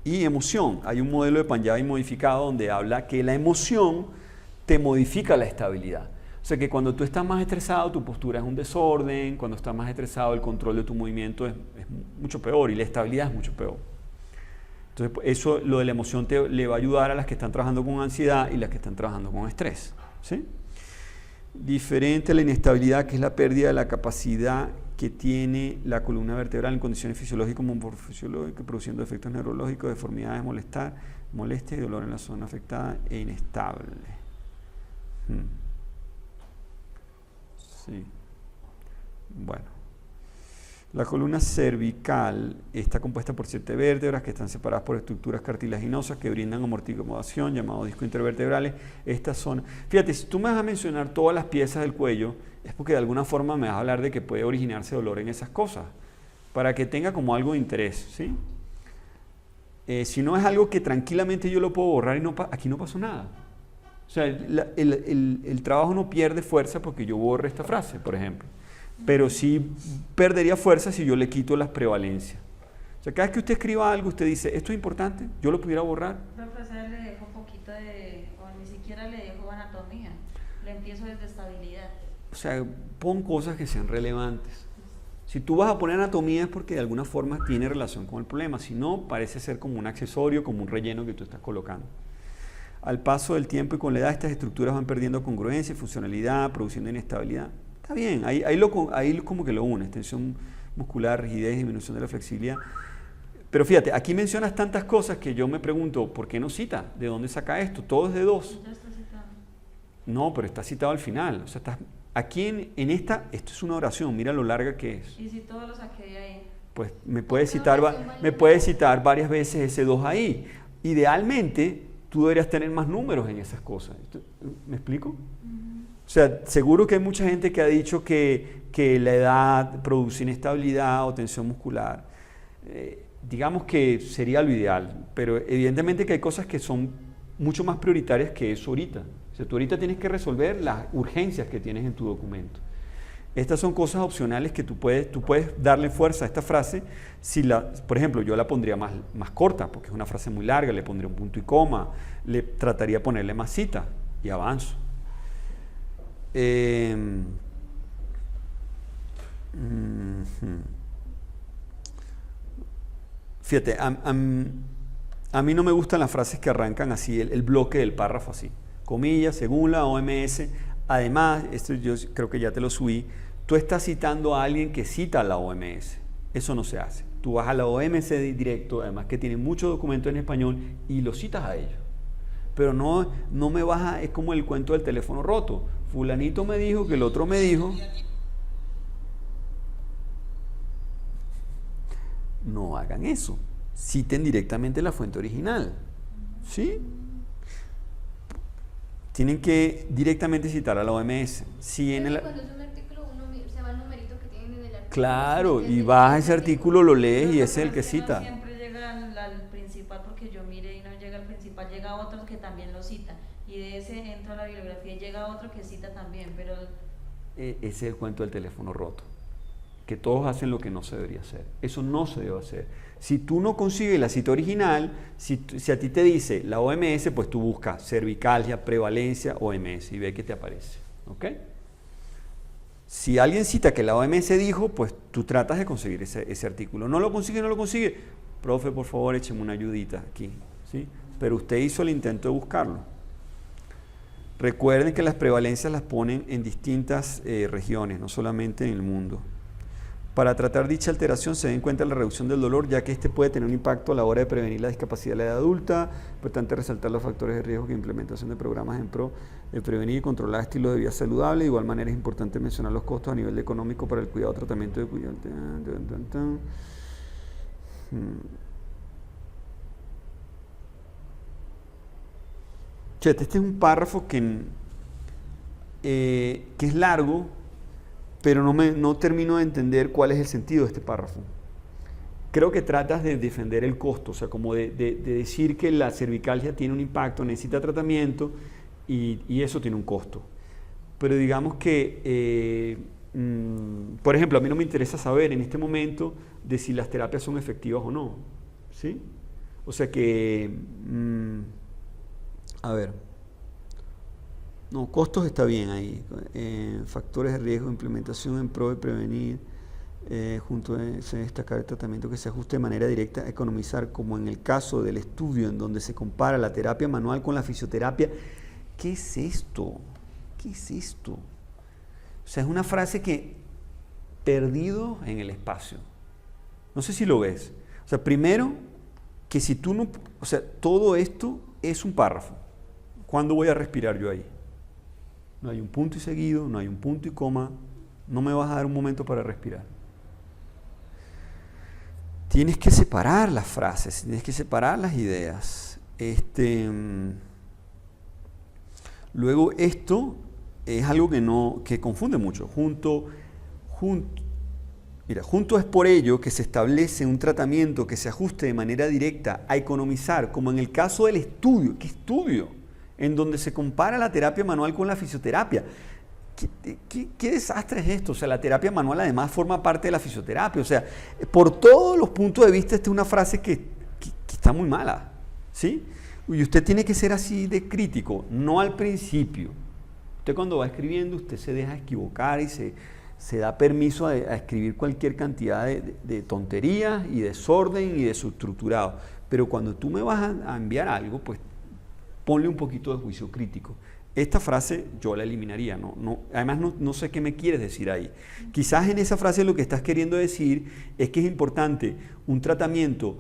Y emoción. Hay un modelo de Panjabi modificado donde habla que la emoción te modifica la estabilidad. O sea que cuando tú estás más estresado, tu postura es un desorden. Cuando estás más estresado, el control de tu movimiento es mucho peor y la estabilidad es mucho peor. Entonces, eso, lo de la emoción le va a ayudar a las que están trabajando con ansiedad y las que están trabajando con estrés, ¿sí? Diferente a la inestabilidad, que es la pérdida de la capacidad que tiene la columna vertebral en condiciones fisiológicas como morfofisiológicas, produciendo efectos neurológicos, deformidades, molestia y dolor en la zona afectada e inestable. Sí. Bueno. La columna cervical está compuesta por 7 vértebras que están separadas por estructuras cartilaginosas que brindan amortiguación, llamados discos intervertebrales. Estas son... Fíjate, si tú me vas a mencionar todas las piezas del cuello, es porque de alguna forma me vas a hablar de que puede originarse dolor en esas cosas, para que tenga como algo de interés, ¿sí? Si no es algo que tranquilamente yo lo puedo borrar y aquí no pasó nada. O sea, el trabajo no pierde fuerza porque yo borre esta frase, por ejemplo. Pero sí perdería fuerza si yo le quito las prevalencias. O sea, cada vez que usted escriba algo, usted dice, esto es importante, yo lo pudiera borrar. Profesor, le dejo un poquito de, o ni siquiera le dejo anatomía, le empiezo desde estabilidad. O sea, pon cosas que sean relevantes. Si tú vas a poner anatomía es porque de alguna forma tiene relación con el problema, si no, parece ser como un accesorio, como un relleno que tú estás colocando. Al paso del tiempo y con la edad, estas estructuras van perdiendo congruencia y funcionalidad, produciendo inestabilidad. Está bien, ahí como que lo une, extensión muscular, rigidez, disminución de la flexibilidad. Pero fíjate, aquí mencionas tantas cosas que yo me pregunto, ¿por qué no cita? ¿De dónde saca esto? Todo es de 2. Ya está citado. No, pero está citado al final. O sea, aquí en esta, esto es una oración, mira lo larga que es. ¿Y si todo lo saqué de ahí? Pues me puede citar varias veces ese 2 ahí. Idealmente, tú deberías tener más números en esas cosas. ¿Me explico? O sea, seguro que hay mucha gente que ha dicho que la edad produce inestabilidad o tensión muscular. Digamos que sería lo ideal, pero evidentemente que hay cosas que son mucho más prioritarias que eso ahorita. O sea, tú ahorita tienes que resolver las urgencias que tienes en tu documento. Estas son cosas opcionales que tú puedes darle fuerza a esta frase. Por ejemplo, yo la pondría más corta, porque es una frase muy larga, le pondría un punto y coma, le trataría de ponerle más cita y avanzo. Fíjate, a mí no me gustan las frases que arrancan así, el bloque del párrafo así, comillas, según la OMS. Además, esto yo creo que ya te lo subí, tú estás citando a alguien que cita a la OMS. Eso no se hace. Tú vas a la OMS directo, además que tiene muchos documentos en español, y lo citas a ellos. Pero no me vas a... Es como el cuento del teléfono roto. Fulanito me dijo que el otro me dijo. No hagan eso. Citen directamente la fuente original. ¿Sí? Tienen que directamente citar a la OMS. Si en Cuando es un artículo, se va el numerito que tienen en el artículo. Claro, y vas a ese artículo, lo lees y ese es el que cita. No siempre llega al principal porque yo mire y no llega al principal, llega otro que también lo cita. Y de ese entro a la bibliografía y llega otro que cita también, pero... Ese es el cuento del teléfono roto. Que todos hacen lo que no se debería hacer. Eso no se debe hacer. Si tú no consigues la cita original, si a ti te dice la OMS, pues tú buscas cervicalgia, prevalencia, OMS y ve que te aparece. ¿Ok? Si alguien cita que la OMS dijo, pues tú tratas de conseguir ese artículo. No lo consigue, profe, por favor, écheme una ayudita aquí, ¿sí? Pero usted hizo el intento de buscarlo. Recuerden que las prevalencias las ponen en distintas regiones, no solamente en el mundo. Para tratar dicha alteración se den cuenta la reducción del dolor, ya que este puede tener un impacto a la hora de prevenir la discapacidad de la edad adulta. Importante resaltar los factores de riesgo que implementación de programas en pro de prevenir y controlar estilos de vida saludable. De igual manera es importante mencionar los costos a nivel económico para el cuidado, tratamiento de cuidado. Este es un párrafo que es largo, pero no termino de entender cuál es el sentido de este párrafo. Creo que tratas de defender el costo, o sea, como de decir que la cervicalgia tiene un impacto, necesita tratamiento y eso tiene un costo. Pero digamos que, por ejemplo, a mí no me interesa saber en este momento de si las terapias son efectivas o no, ¿sí? O sea que, a ver, no, costos está bien ahí, factores de riesgo, implementación en pro de prevenir, junto a destacar el tratamiento que se ajuste de manera directa a economizar, como en el caso del estudio en donde se compara la terapia manual con la fisioterapia. ¿Qué es esto? ¿Qué es esto? O sea, es una frase que perdido en el espacio. No sé si lo ves. O sea, primero, que si tú no... O sea, todo esto es un párrafo. ¿Cuándo voy a respirar yo ahí? No hay un punto y seguido, no hay un punto y coma. No me vas a dar un momento para respirar. Tienes que separar las frases, tienes que separar las ideas. Luego esto es algo que confunde mucho. Junto es por ello que se establece un tratamiento que se ajuste de manera directa a economizar, como en el caso del estudio. ¿Qué estudio? En donde se compara la terapia manual con la fisioterapia. ¿Qué desastre es esto? O sea, la terapia manual además forma parte de la fisioterapia. O sea, por todos los puntos de vista, esta es una frase que está muy mala, ¿sí? Y usted tiene que ser así de crítico, no al principio. Usted cuando va escribiendo, usted se deja equivocar y se da permiso a escribir cualquier cantidad de tonterías y desorden y desestructurado. Pero cuando tú me vas a enviar algo, pues ponle un poquito de juicio crítico. Esta frase yo la eliminaría, además no sé qué me quieres decir ahí. Quizás en esa frase lo que estás queriendo decir es que es importante un tratamiento,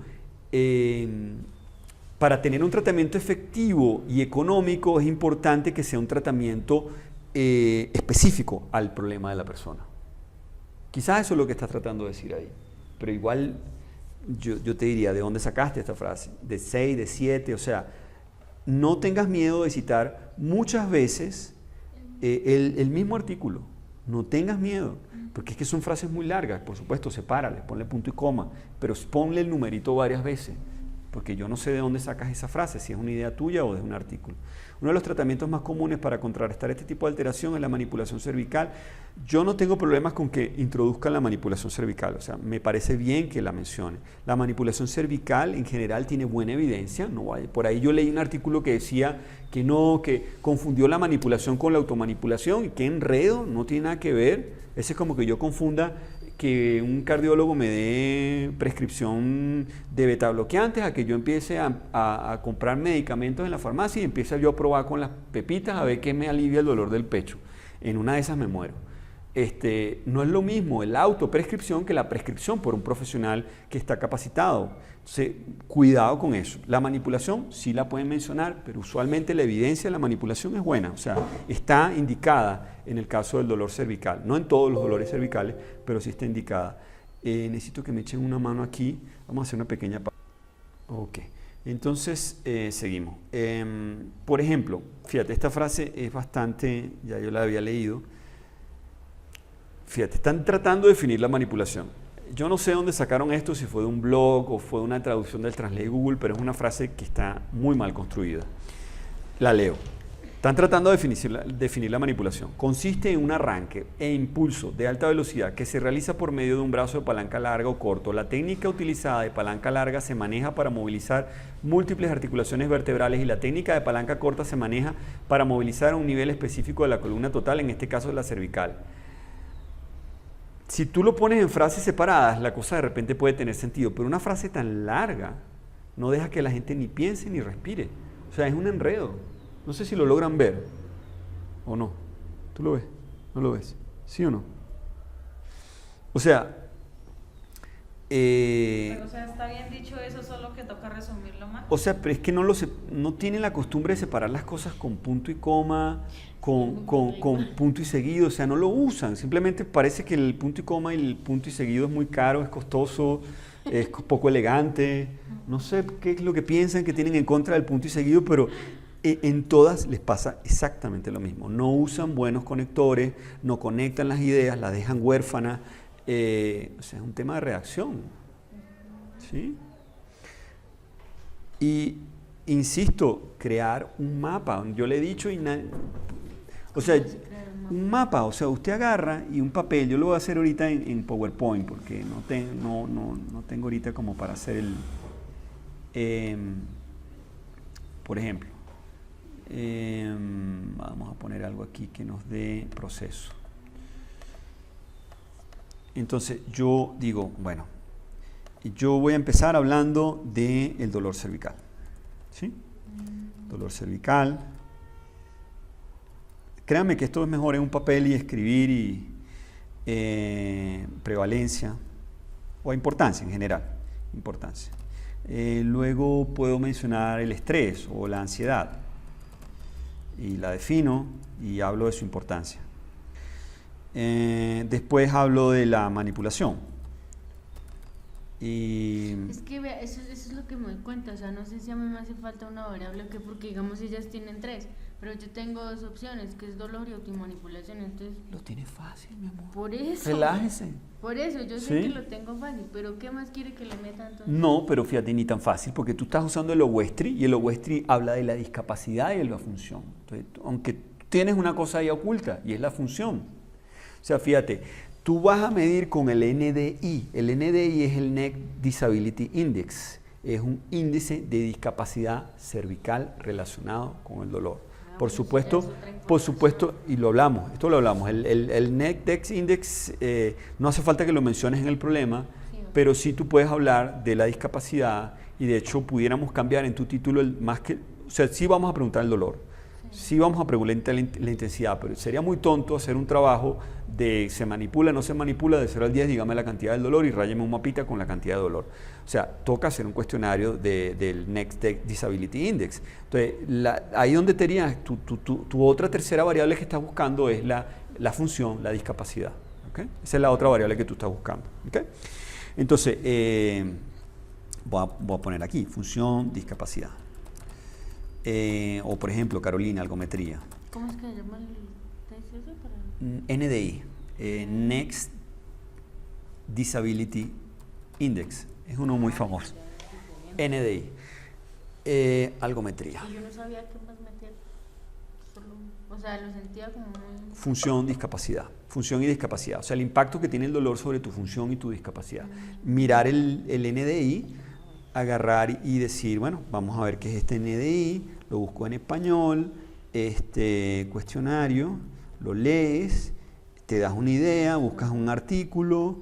para tener un tratamiento efectivo y económico es importante que sea un tratamiento específico al problema de la persona. Quizás eso es lo que estás tratando de decir ahí, pero igual yo te diría, ¿de dónde sacaste esta frase? ¿De 6, de 7? O sea, no tengas miedo de citar muchas veces el mismo artículo. No tengas miedo, porque es que son frases muy largas. Por supuesto, sepárale, ponle punto y coma, pero ponle el numerito varias veces, porque yo no sé de dónde sacas esa frase, si es una idea tuya o de un artículo. Uno de los tratamientos más comunes para contrarrestar este tipo de alteración es la manipulación cervical. Yo no tengo problemas con que introduzcan la manipulación cervical, o sea, me parece bien que la mencione. La manipulación cervical en general tiene buena evidencia, por ahí yo leí un artículo que decía que confundió la manipulación con la automanipulación y que enredo, no tiene nada que ver. Ese es como que yo confunda que un cardiólogo me dé prescripción de betabloqueantes a que yo empiece a comprar medicamentos en la farmacia y empiece yo a probar con las pepitas a ver qué me alivia el dolor del pecho. En una de esas me muero. No es lo mismo la autoprescripción que la prescripción por un profesional que está capacitado. Entonces, cuidado con eso. La manipulación sí la pueden mencionar, pero usualmente la evidencia de la manipulación es buena, o sea, está indicada en el caso del dolor cervical, no en todos los dolores cervicales, pero sí está indicada. Necesito que me echen una mano aquí, vamos a hacer una pequeña pausa. Ok, entonces seguimos. Por ejemplo, fíjate, esta frase es bastante, ya yo la había leído. Fíjate, están tratando de definir la manipulación. Yo no sé dónde sacaron esto, si fue de un blog o fue de una traducción del Translate Google, pero es una frase que está muy mal construida. La leo. Están tratando de definir la manipulación. Consiste en un arranque e impulso de alta velocidad que se realiza por medio de un brazo de palanca larga o corto. La técnica utilizada de palanca larga se maneja para movilizar múltiples articulaciones vertebrales y la técnica de palanca corta se maneja para movilizar un nivel específico de la columna total, en este caso de la cervical. Si tú lo pones en frases separadas, la cosa de repente puede tener sentido, pero una frase tan larga no deja que la gente ni piense ni respire. O sea, es un enredo. No sé si lo logran ver o no. ¿Tú lo ves? ¿No lo ves? ¿Sí o no? O sea... Pero, o sea, está bien dicho eso, solo que toca resumirlo más. O sea, pero es que no tienen la costumbre de separar las cosas con punto y coma, con punto y seguido, o sea, no lo usan. Simplemente parece que el punto y coma y el punto y seguido es muy caro, es costoso, es poco elegante. No sé qué es lo que piensan que tienen en contra del punto y seguido, pero en todas les pasa exactamente lo mismo. No usan buenos conectores, no conectan las ideas, las dejan huérfanas. O sea, es un tema de redacción, ¿sí? Y insisto, crear un mapa. Yo le he dicho, o sea, un mapa, o sea, usted agarra y un papel. Yo lo voy a hacer ahorita en PowerPoint porque no tengo ahorita como para hacer el, por ejemplo, vamos a poner algo aquí que nos dé proceso. Entonces yo digo, bueno, yo voy a empezar hablando del dolor cervical, ¿sí? Dolor cervical. Créanme que esto es mejor en un papel y escribir y prevalencia o importancia en general, importancia. Luego puedo mencionar el estrés o la ansiedad y la defino y hablo de su importancia. Después hablo de la manipulación. Y Es que vea, eso es lo que me doy cuenta, o sea, no sé si a mí me hace falta una variable que porque digamos ellas tienen 3, pero yo tengo 2 opciones, que es dolor y automanipulación, entonces... lo tiene fácil, mi amor. Por eso. Relájese. Por eso, yo ¿Sí? sé que lo tengo fácil, pero ¿qué más quiere que le meta entonces? No, pero fíjate, ni tan fácil, porque tú estás usando el Owestri y el Owestri habla de la discapacidad y de la función. Entonces, aunque tienes una cosa ahí oculta, y es la función. O sea, fíjate, tú vas a medir con el NDI. El NDI es el Neck Disability Index. Es un índice de discapacidad cervical relacionado con el dolor. Por supuesto, y lo hablamos, esto lo hablamos. El Neck Dex Index no hace falta que lo menciones en el problema, pero sí tú puedes hablar de la discapacidad y de hecho pudiéramos cambiar en tu título o sea, sí vamos a preguntar el dolor. Sí vamos a preguntar la intensidad, pero sería muy tonto hacer un trabajo de se manipula, no se manipula, de 0 al 10, dígame la cantidad del dolor y ráyeme un mapita con la cantidad de dolor. O sea, toca hacer un cuestionario del Next Disability Index. Entonces, ahí donde tenías tu otra tercera variable que estás buscando es la función, la discapacidad. ¿Okay? Esa es la otra variable que tú estás buscando. ¿Okay? Entonces, voy a poner aquí, función, discapacidad. O por ejemplo, Carolina, algometría. ¿Cómo es que se llama el TSS para...? NDI, Next Disability Index, es uno muy famoso. NDI, algometría. Y yo no sabía qué más meter, o sea, lo sentía como muy... Función, discapacidad, función y discapacidad, o sea, el impacto que tiene el dolor sobre tu función y tu discapacidad. Mirar el NDI, agarrar y decir, bueno, vamos a ver qué es este NDI, lo busco en español, este cuestionario, lo lees, te das una idea, buscas un artículo,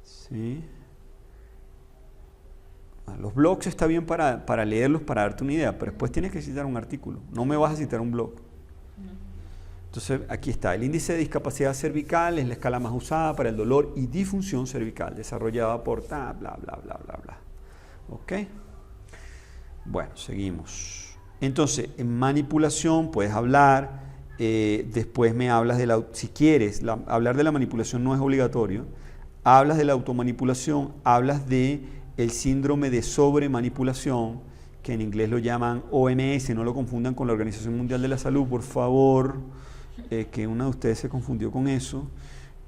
¿sí? Los blogs está bien para leerlos, para darte una idea, pero después tienes que citar un artículo, no me vas a citar un blog. Entonces aquí está, el índice de discapacidad cervical es la escala más usada para el dolor y disfunción cervical, desarrollada por bla, bla, bla, bla, bla. ¿Ok? Bueno, seguimos. Entonces, en manipulación puedes hablar, después me hablas de si quieres, hablar de la manipulación no es obligatorio, hablas de la automanipulación, hablas de el síndrome de sobremanipulación, que en inglés lo llaman OMS, no lo confundan con la Organización Mundial de la Salud, por favor, que una de ustedes se confundió con eso,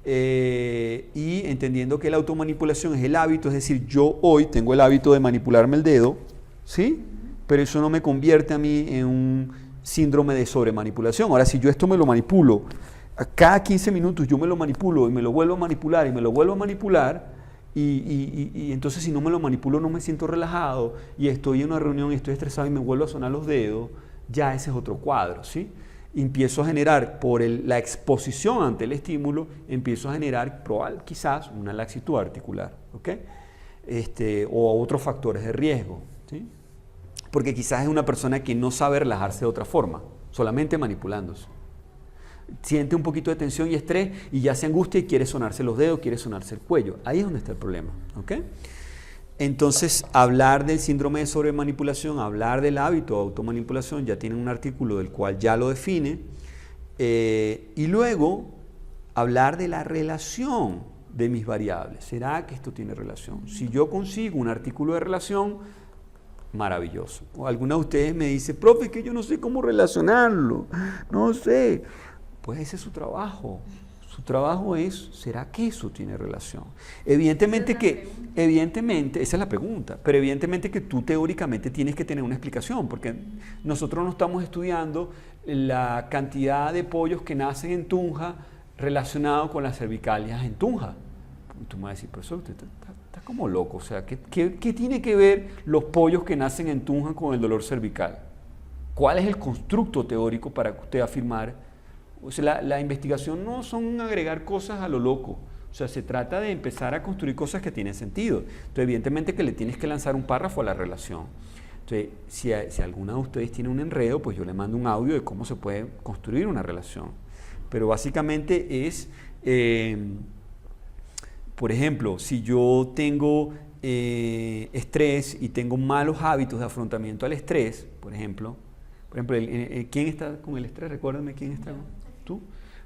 y entendiendo que la automanipulación es el hábito, es decir, yo hoy tengo el hábito de manipularme el dedo, ¿sí? Pero eso no me convierte a mí en un síndrome de sobremanipulación. Ahora, si yo esto me lo manipulo, cada 15 minutos yo me lo manipulo y me lo vuelvo a manipular y me lo vuelvo a manipular, y entonces si no me lo manipulo no me siento relajado y estoy en una reunión y estoy estresado y me vuelvo a sonar los dedos, ya ese es otro cuadro, ¿sí? empiezo a generar, por la exposición ante el estímulo, empiezo a generar quizás una laxitud articular, ¿ok? O otros factores de riesgo, ¿sí? Porque quizás es una persona que no sabe relajarse de otra forma, solamente manipulándose. Siente un poquito de tensión y estrés y ya se angustia y quiere sonarse los dedos, quiere sonarse el cuello. Ahí es donde está el problema, ¿ok? Entonces, hablar del síndrome de sobremanipulación, hablar del hábito de automanipulación, ya tiene un artículo del cual ya lo define, y luego hablar de la relación de mis variables. ¿Será que esto tiene relación? Si yo consigo un artículo de relación, maravilloso. O alguna de ustedes me dice, profe, que yo no sé cómo relacionarlo, no sé. Pues ese es su trabajo. Su trabajo es, ¿será que eso tiene relación? Evidentemente esa es la pregunta, pero evidentemente que tú teóricamente tienes que tener una explicación, porque nosotros no estamos estudiando la cantidad de pollos que nacen en Tunja relacionado con las cervicalias en Tunja. Y tú me vas a decir, profesor, usted está como loco, o sea, ¿qué tiene que ver los pollos que nacen en Tunja con el dolor cervical? ¿Cuál es el constructo teórico para usted afirmar? O sea, la investigación no son agregar cosas a lo loco, o sea, se trata de empezar a construir cosas que tienen sentido. Entonces, evidentemente que le tienes que lanzar un párrafo a la relación. Entonces, si alguna de ustedes tiene un enredo, pues yo le mando un audio de cómo se puede construir una relación. Pero básicamente es, por ejemplo, si yo tengo estrés y tengo malos hábitos de afrontamiento al estrés, por ejemplo, ¿quién está con el estrés? Recuérdame quién está. ¿Tú?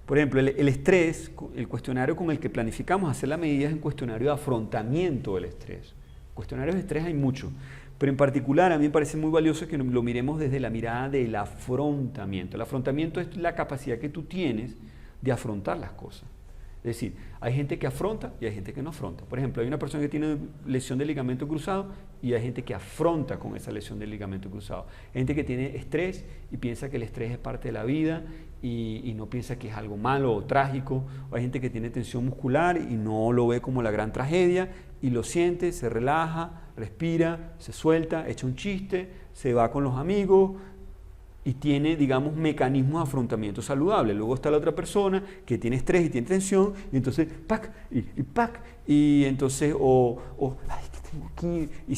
Por ejemplo, el estrés, el cuestionario con el que planificamos hacer la medida es un cuestionario de afrontamiento del estrés. Cuestionarios de estrés hay muchos, pero en particular a mí me parece muy valioso que lo miremos desde la mirada del afrontamiento. El afrontamiento es la capacidad que tú tienes de afrontar las cosas. Es decir, hay gente que afronta y hay gente que no afronta. Por ejemplo, hay una persona que tiene lesión del ligamento cruzado y hay gente que afronta con esa lesión del ligamento cruzado. Hay gente que tiene estrés y piensa que el estrés es parte de la vida y no piensa que es algo malo o trágico. O hay gente que tiene tensión muscular y no lo ve como la gran tragedia y lo siente, se relaja, respira, se suelta, echa un chiste, se va con los amigos y tiene, digamos, mecanismos de afrontamiento saludable. Luego está la otra persona que tiene estrés y tiene tensión, y entonces, ¡pac! Y entonces, ¡ay, qué tengo aquí! Y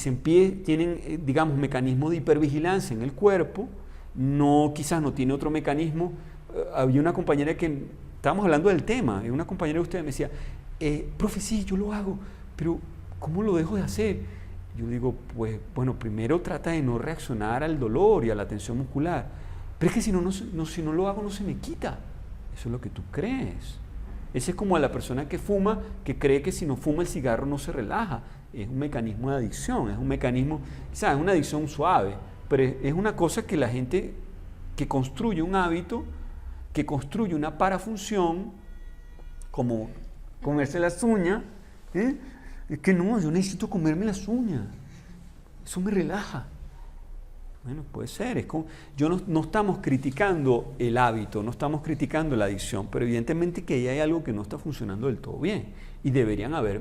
tienen, digamos, mecanismos de hipervigilancia en el cuerpo, quizás no tiene otro mecanismo. Había una compañera que, estábamos hablando del tema, y una compañera de ustedes me decía, profe, sí, yo lo hago, pero ¿cómo lo dejo de hacer? Yo digo, pues, bueno, primero trata de no reaccionar al dolor y a la tensión muscular. Pero es que si no lo hago, no se me quita. Eso es lo que tú crees. Ese es como a la persona que fuma, que cree que si no fuma el cigarro no se relaja. Es un mecanismo de adicción, es un mecanismo, quizás es una adicción suave, pero es una cosa que la gente que construye un hábito, que construye una parafunción, como comerse las uñas, es que no, yo necesito comerme las uñas, eso me relaja. Bueno, puede ser, no estamos criticando el hábito, no estamos criticando la adicción, pero evidentemente que ahí hay algo que no está funcionando del todo bien y deberían haber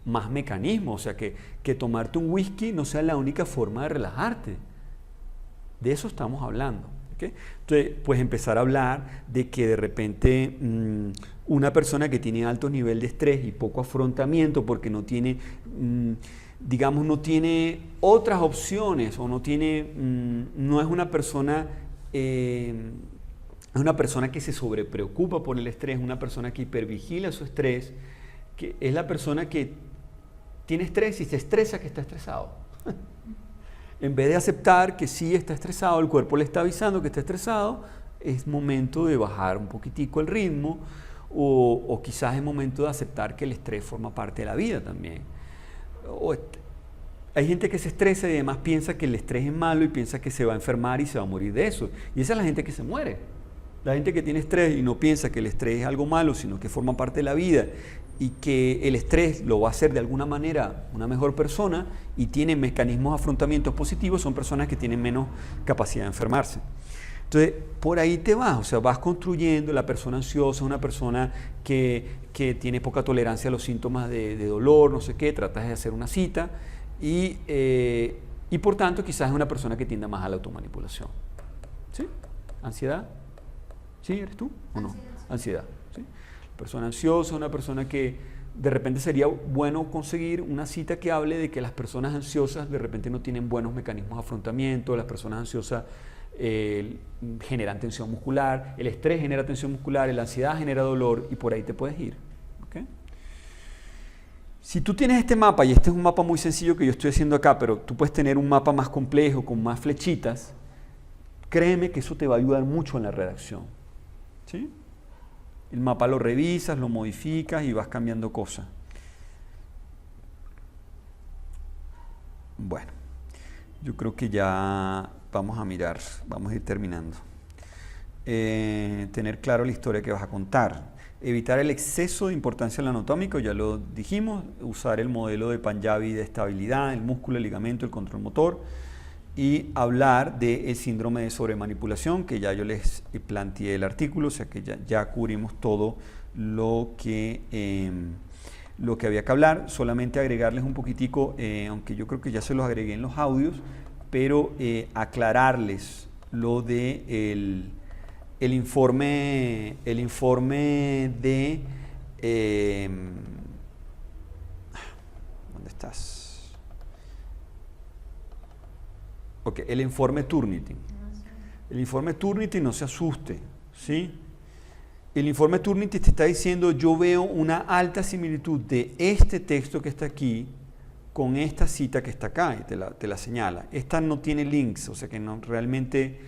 más mecanismos, o sea, que tomarte un whisky no sea la única forma de relajarte. De eso estamos hablando. ¿Okay? Entonces, pues empezar a hablar de que de repente una persona que tiene alto nivel de estrés y poco afrontamiento porque no tiene, digamos, no tiene otras opciones o no es una persona, es una persona que se sobrepreocupa por el estrés, una persona que hipervigila su estrés, que es la persona que tiene estrés y se estresa que está estresado. En vez de aceptar que sí está estresado, el cuerpo le está avisando que está estresado, es momento de bajar un poquitico el ritmo o quizás es momento de aceptar que el estrés forma parte de la vida también. Hay gente que se estresa y además piensa que el estrés es malo y piensa que se va a enfermar y se va a morir de eso. Y esa es la gente que se muere. La gente que tiene estrés y no piensa que el estrés es algo malo, sino que forma parte de la vida y que el estrés lo va a hacer de alguna manera una mejor persona y tiene mecanismos de afrontamiento positivos, son personas que tienen menos capacidad de enfermarse. Entonces, por ahí te vas, o sea, vas construyendo. La persona ansiosa, una persona que tiene poca tolerancia a los síntomas de dolor, no sé qué, tratas de hacer una cita y por tanto quizás es una persona que tiende más a la automanipulación. ¿Sí? ¿Ansiedad? ¿Sí? ¿Eres tú o no? Ansiedad. ¿Sí? Persona ansiosa, una persona que de repente sería bueno conseguir una cita que hable de que las personas ansiosas de repente no tienen buenos mecanismos de afrontamiento, las personas ansiosas generan tensión muscular, el estrés genera tensión muscular, la ansiedad genera dolor y por ahí te puedes ir. ¿Okay? Si tú tienes este mapa, y este es un mapa muy sencillo que yo estoy haciendo acá, pero tú puedes tener un mapa más complejo, con más flechitas, créeme que eso te va a ayudar mucho en la redacción. ¿Sí? El mapa lo revisas, lo modificas y vas cambiando cosas. Bueno, yo creo que ya vamos a mirar, vamos a ir terminando. Tener claro la historia que vas a contar. Evitar el exceso de importancia en lo anatómico, ya lo dijimos. Usar el modelo de Panjabi de estabilidad, el músculo, el ligamento, el control motor. Y hablar del síndrome de sobremanipulación, que ya yo les planteé el artículo, o sea que ya cubrimos todo lo que había que hablar. Solamente agregarles un poquitico, aunque yo creo que ya se los agregué en los audios, pero aclararles lo de el informe de... ¿dónde estás? Ok, el informe Turnitin. El informe Turnitin, no se asuste, ¿sí? El informe Turnitin te está diciendo, yo veo una alta similitud de este texto que está aquí con esta cita que está acá, y te la señala. Esta no tiene links, o sea que no, realmente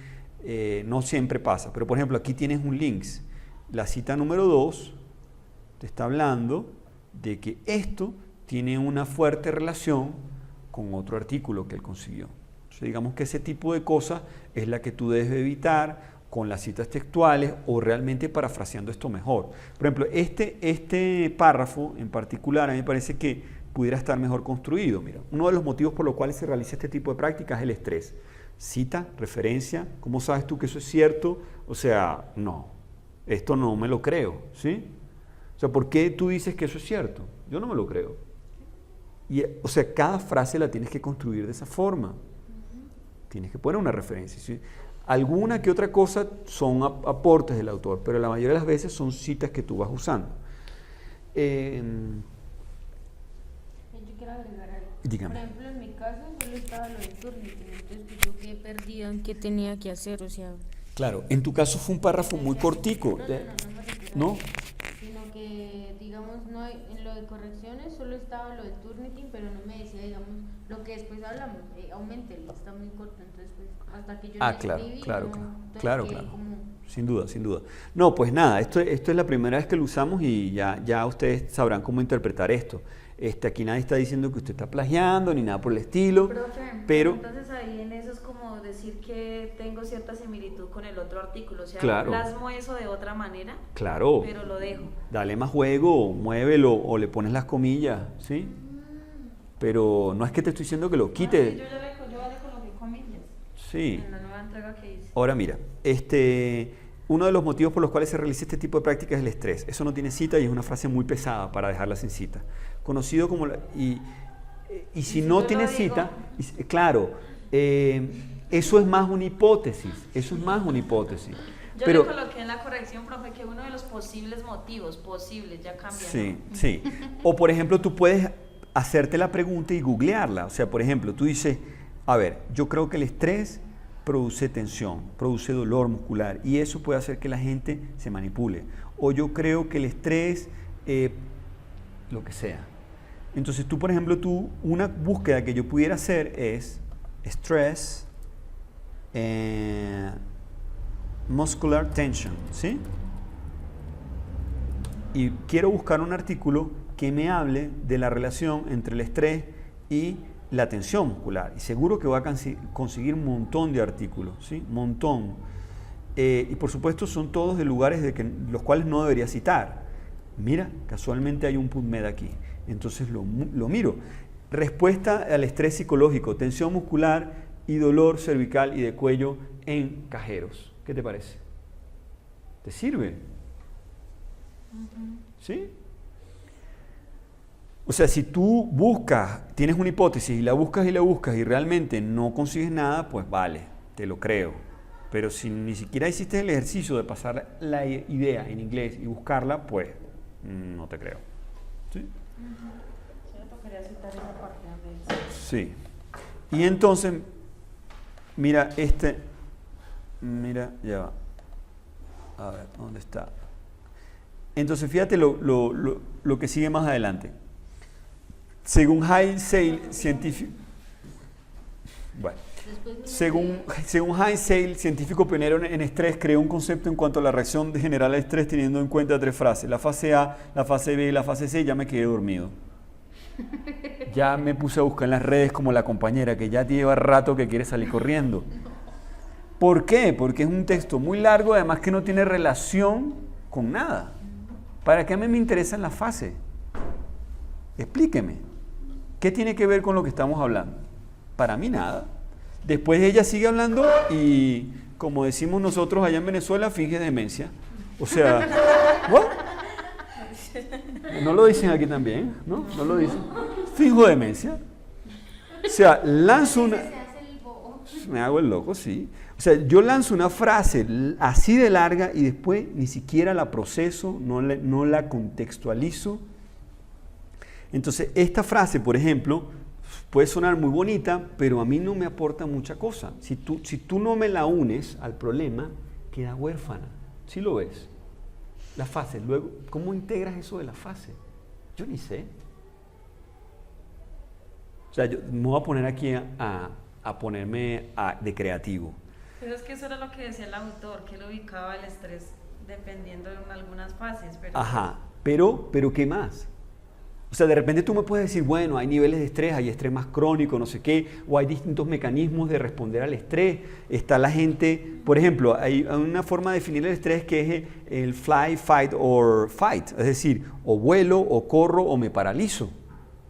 no siempre pasa. Pero por ejemplo, aquí tienes un links. La cita número 2 te está hablando de que esto tiene una fuerte relación con otro artículo que él consiguió. Digamos que ese tipo de cosas es la que tú debes evitar con las citas textuales o realmente parafraseando esto mejor. Por ejemplo, este párrafo en particular a mí me parece que pudiera estar mejor construido. Mira, uno de los motivos por los cuales se realiza este tipo de prácticas es el estrés. Cita, referencia, ¿cómo sabes tú que eso es cierto? O sea, no, esto no me lo creo, ¿sí? O sea, ¿por qué tú dices que eso es cierto? Yo no me lo creo. Y, o sea, cada frase la tienes que construir de esa forma. Tienes que poner una referencia. ¿Sí? Alguna que otra cosa son aportes del autor, pero la mayoría de las veces son citas que tú vas usando. Yo quiero agregar algo. Dígame. Por ejemplo, en mi caso solo estaba lo del Turnitin, entonces yo quedé perdida en qué tenía que hacer, o sea... Claro, en tu caso fue un párrafo muy cortico. No me refiero a ¿No? eso, sino que, digamos, no hay, en lo de correcciones solo estaba lo del Turnitin, pero no me decía, digamos, lo que después hablamos, aumentele, está muy corto, entonces pues hasta que yo le escribí, claro. como... Sin duda. No, pues nada, esto es la primera vez que lo usamos y ya ustedes sabrán cómo interpretar esto. Aquí nadie está diciendo que usted está plagiando ni nada por el estilo, Profe, pero... entonces ahí en eso es como decir que tengo cierta similitud con el otro artículo, o sea, Claro. plasmo eso de otra manera, Claro. pero lo dejo. Dale más juego, muévelo o le pones las comillas, ¿sí? Pero no es que te estoy diciendo que lo quites. Sí, yo ya le coloqué comillas Sí. en la nueva entrega que hice. Ahora mira, uno de los motivos por los cuales se realiza este tipo de prácticas es el estrés. Eso no tiene cita y es una frase muy pesada para dejarla sin cita. Conocido como... y si no tiene cita, claro, eso es más una hipótesis. Yo Pero, le coloqué en la corrección, profe, que uno de los posibles motivos, ya cambia. sí, ¿no? sí. O por ejemplo, tú puedes hacerte la pregunta y googlearla. O sea, por ejemplo, tú dices, a ver, yo creo que el estrés produce tensión, produce dolor muscular y eso puede hacer que la gente se manipule. O yo creo que el estrés, lo que sea. Entonces tú, por ejemplo, una búsqueda que yo pudiera hacer es stress muscular tension, ¿sí? Y quiero buscar un artículo que me hable de la relación entre el estrés y la tensión muscular. Y seguro que voy a conseguir un montón de artículos, ¿sí? Montón. Y por supuesto son todos de lugares los cuales no debería citar. Mira, casualmente hay un PubMed aquí. Entonces lo miro. Respuesta al estrés psicológico, tensión muscular y dolor cervical y de cuello en cajeros. ¿Qué te parece? ¿Te sirve? ¿Sí? O sea, si tú tienes una hipótesis y la buscas y realmente no consigues nada, pues vale, te lo creo. Pero si ni siquiera hiciste el ejercicio de pasar la idea en inglés y buscarla, pues no te creo. ¿Sí? Sí, me tocaría citar esa parte donde dice. Sí. Y entonces, mira, ya va. A ver, ¿dónde está? Entonces, fíjate lo que sigue más adelante. Según Heinz Seil, científico... Bueno. Según Heinz Seil, científico pionero en estrés, creó un concepto en cuanto a la reacción general al estrés teniendo en cuenta 3 fases. La fase A, la fase B y la fase C. Ya me quedé dormido. Ya me puse a buscar en las redes como la compañera que ya lleva rato que quiere salir corriendo. ¿Por qué? Porque es un texto muy largo, además que no tiene relación con nada. ¿Para qué a mí me interesan las fases? Explíqueme. ¿Qué tiene que ver con lo que estamos hablando? Para mí nada. Después ella sigue hablando y, como decimos nosotros allá en Venezuela, finge demencia. O sea, ¿what? ¿No lo dicen aquí también? ¿No? ¿No lo dicen? Finjo demencia. O sea, lanzo una... Me hago el loco, sí. O sea, yo lanzo una frase así de larga y después ni siquiera la proceso, no la contextualizo. Entonces, esta frase, por ejemplo, puede sonar muy bonita, pero a mí no me aporta mucha cosa. Si tú no me la unes al problema, queda huérfana. ¿Sí lo ves? La fase. Luego, ¿cómo integras eso de la fase? Yo ni sé. O sea, yo me voy a poner aquí a ponerme de creativo. Pero es que eso era lo que decía el autor, que él ubicaba el estrés dependiendo de algunas fases. Pero... Ajá, pero ¿qué más? O sea, de repente tú me puedes decir, bueno, hay niveles de estrés, hay estrés más crónico, no sé qué, o hay distintos mecanismos de responder al estrés. Está la gente, por ejemplo, hay una forma de definir el estrés que es el fly, fight or fight, es decir, o vuelo, o corro, o me paralizo.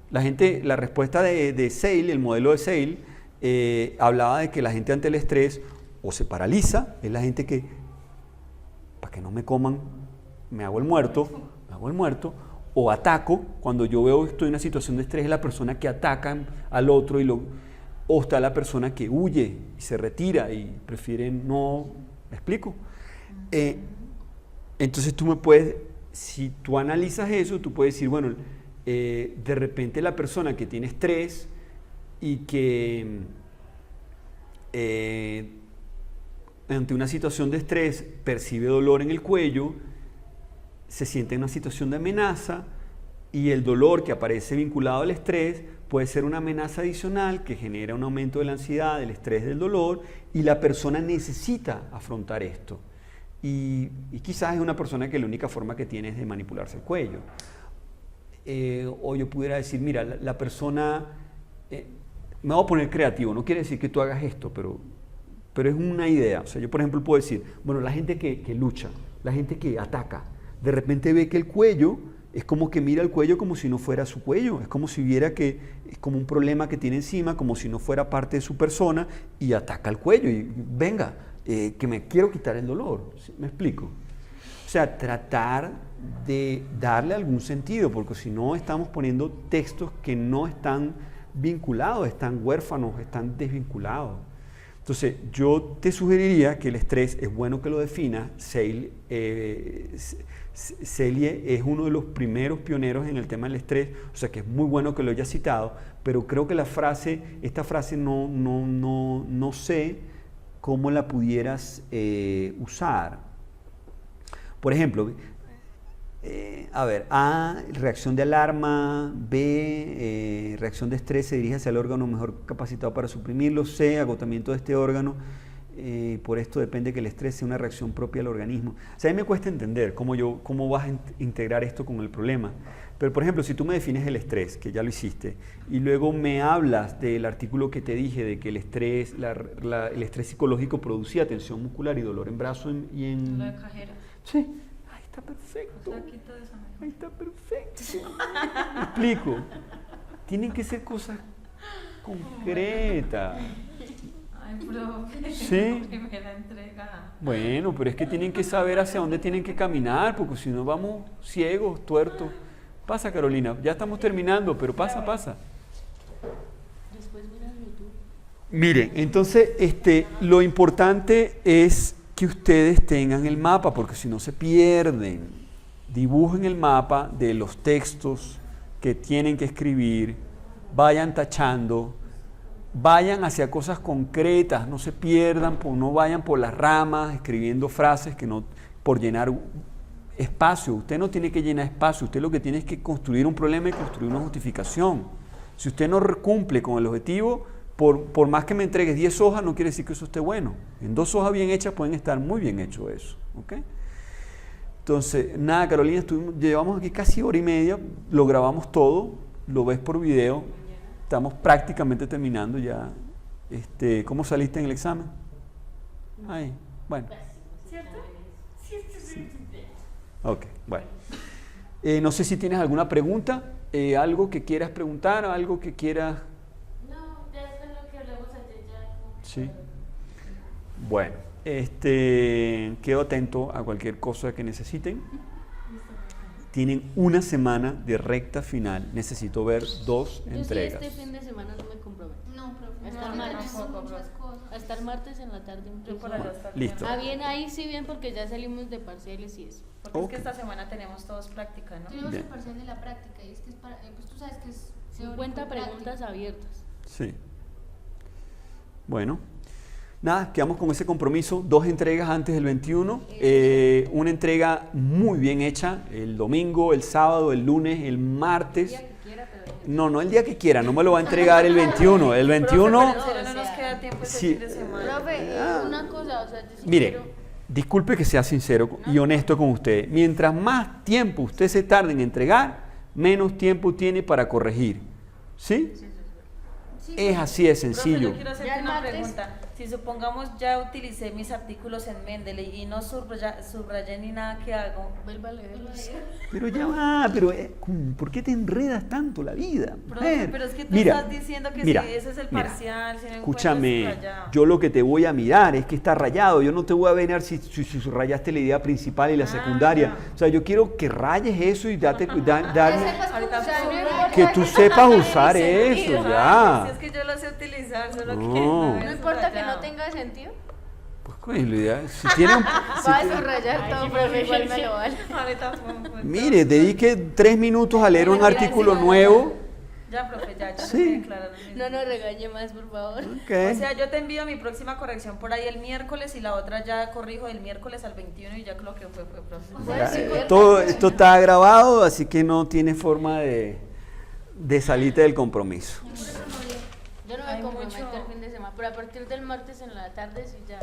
La respuesta de Seil, el modelo de Seil, hablaba de que la gente ante el estrés o se paraliza, es la gente que, para que no me coman, me hago el muerto, o ataco, cuando yo veo que estoy en una situación de estrés, es la persona que ataca al otro, o está la persona que huye y se retira y prefiere no, ¿me explico? Entonces tú si tú analizas eso, tú puedes decir, bueno, de repente la persona que tiene estrés y que ante una situación de estrés percibe dolor en el cuello, se siente en una situación de amenaza y el dolor que aparece vinculado al estrés puede ser una amenaza adicional que genera un aumento de la ansiedad, del estrés, del dolor, y la persona necesita afrontar esto. Y quizás es una persona que la única forma que tiene es de manipularse el cuello. O yo pudiera decir, mira, la persona... me voy a poner creativo, no quiere decir que tú hagas esto, pero es una idea. O sea, yo por ejemplo puedo decir, bueno, la gente que lucha, la gente que ataca, de repente ve que el cuello es como que mira el cuello como si no fuera su cuello, es como si viera que es como un problema que tiene encima, como si no fuera parte de su persona, y ataca el cuello y venga, que me quiero quitar el dolor. ¿Sí? ¿Me explico? O sea, tratar de darle algún sentido, porque si no estamos poniendo textos que no están vinculados, están huérfanos, están desvinculados. Entonces, yo te sugeriría que el estrés es bueno que lo definas. Seil es uno de los primeros pioneros en el tema del estrés, o sea que es muy bueno que lo haya citado, pero creo que esta frase no sé cómo la pudieras usar. Por ejemplo, A, reacción de alarma. B, reacción de estrés, se dirige hacia el órgano mejor capacitado para suprimirlo. C, agotamiento de este órgano. Por esto depende que el estrés sea una reacción propia al organismo. O sea, a mí me cuesta entender cómo vas a integrar esto con el problema. Pero, por ejemplo, si tú me defines el estrés, que ya lo hiciste, y luego me hablas del artículo que te dije de que el estrés psicológico producía tensión muscular y dolor en brazo y en... Lo de cajera. Sí, ahí está perfecto. O sea, quito eso, amigo. Ahí está perfecto. Me explico. Tienen que ser cosas concretas. Ay, profe, Sí. primera entrega. Bueno, pero es que tienen que saber hacia dónde tienen que caminar, porque si no vamos ciegos, tuertos. Pasa, Carolina, ya estamos terminando, pero pasa. Después mira en YouTube. Miren, entonces lo importante es que ustedes tengan el mapa, porque si no se pierden. Dibujen el mapa de los textos que tienen que escribir, vayan tachando, vayan hacia cosas concretas, no se pierdan, no vayan por las ramas escribiendo frases que no, por llenar espacio. Usted no tiene que llenar espacio, usted lo que tiene es que construir un problema y construir una justificación. Si usted no cumple con el objetivo, por más que me entregues 10 hojas, no quiere decir que eso esté bueno. En 2 hojas bien hechas pueden estar muy bien hecho eso. ¿Okay? Entonces, nada, Carolina, llevamos aquí casi hora y media, lo grabamos todo, lo ves por video, estamos prácticamente terminando ya. ¿Cómo saliste en el examen? Ahí, bueno. ¿Cierto? Sí. Ok, bueno. No sé si tienes alguna pregunta, algo que quieras preguntar, algo que quieras... No, ya es lo que hablamos ayer ya. Sí. Bueno, quedo atento a cualquier cosa que necesiten. Tienen una semana de recta final. Necesito ver 2 entregas. Yo sí este fin de semana no me comprometo. No, profe. Hasta el martes. Hasta el martes en la tarde. Yo por allá estar Listo. bien. Ah, bien, ahí sí bien porque ya salimos de parciales y eso. Porque es Ok. que esta semana tenemos todos práctica, ¿no? Tenemos Bien. el parcial de la práctica y es que es para, pues tú sabes que es 50 preguntas abiertas. Sí. Bueno, nada, quedamos con ese compromiso. 2 entregas antes del 21. Una entrega muy bien hecha el domingo, el sábado, el lunes, el martes. día que quiera, pero No el día que quiera, no me lo va a entregar el 21. El 21, Profe, pero en serio no nos queda tiempo ese Sí. fin de semana. profe, una cosa, o sea, yo sí mire, quiero... disculpe que sea sincero y honesto con usted. Mientras más tiempo usted se tarde en entregar, menos tiempo tiene para corregir. ¿Sí? Sí, Es así de Profe, sencillo. yo quiero hacerte Ya el una martes- pregunta. Si supongamos ya utilicé mis artículos en Mendeley y no subrayé ni nada, ¿qué hago? Vuelva a leerlos. Pero ya va, pero ¿por qué te enredas tanto la vida? Profe, mujer? pero es que tú Mira, estás diciendo que mira, si ese es el mira, parcial, si no escúchame, encuentras subrayado. yo lo que te voy a mirar es que está rayado. Yo no te voy a ver si subrayaste la idea principal y la secundaria. ya. O sea, yo quiero que rayes eso y darme, Ahorita que tú sepas usar eso, Si ya. es que yo lo sé utilizar, solo No. que No No importa que no tenga sentido, Pues, coño, la idea, si tiene un... si va a tiene- subrayar todo, profe, igual me lo vale. Ahorita fue. mire, dedique 3 minutos a leer un artículo nuevo. Ya, profe, ya Sí. me aclararon. No nos regañe más, por favor. Ok. O sea, yo te envío mi próxima corrección por ahí el miércoles y la otra ya corrijo del miércoles al 21 y ya lo que fue, profe. Todo esto está grabado, así que no tiene forma de salirte del compromiso. Yo no me Hay comprometo mucho- el fin de semana, pero a partir del martes en la tarde sí ya.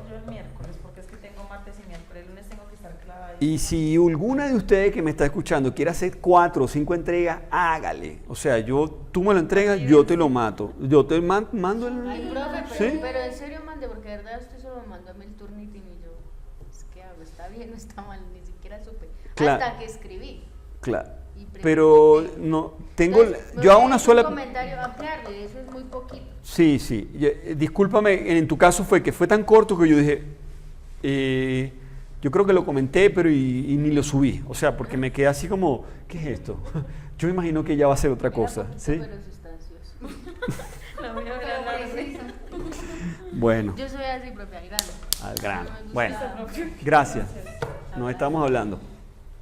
Yo el miércoles, porque es que tengo martes y miércoles, el lunes tengo que estar clavada. Y si alguna de ustedes que me está escuchando quiere hacer 4 o 5 entregas, hágale. O sea, tú me lo entregas, yo te lo mato. Yo te mando el... Ay, profe, ¿Sí? pero en serio mande, porque de verdad usted solo me mandó a mí el Turnitin y yo, es que hago, está bien o está mal, ni siquiera supe. Claro. Hasta que escribí. Claro. Y pregunté. Pero no, tengo... Entonces, me Yo hago hubiera una hecho sola... un comentario, ampliarle, eso es muy poquito. Sí, sí. Discúlpame, en tu caso fue que fue tan corto que yo dije, yo creo que lo comenté, pero y ni lo subí. O sea, porque me quedé así como, ¿qué es esto? Yo me imagino que ya va a ser otra Era cosa. poquito, ¿Sí? pero sustancioso. La voy a ver a la Bueno, Yo soy así, profe, al grano. al grano. No me gusta- Bueno, gracias. Nos estamos hablando.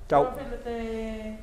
Chao. Profe,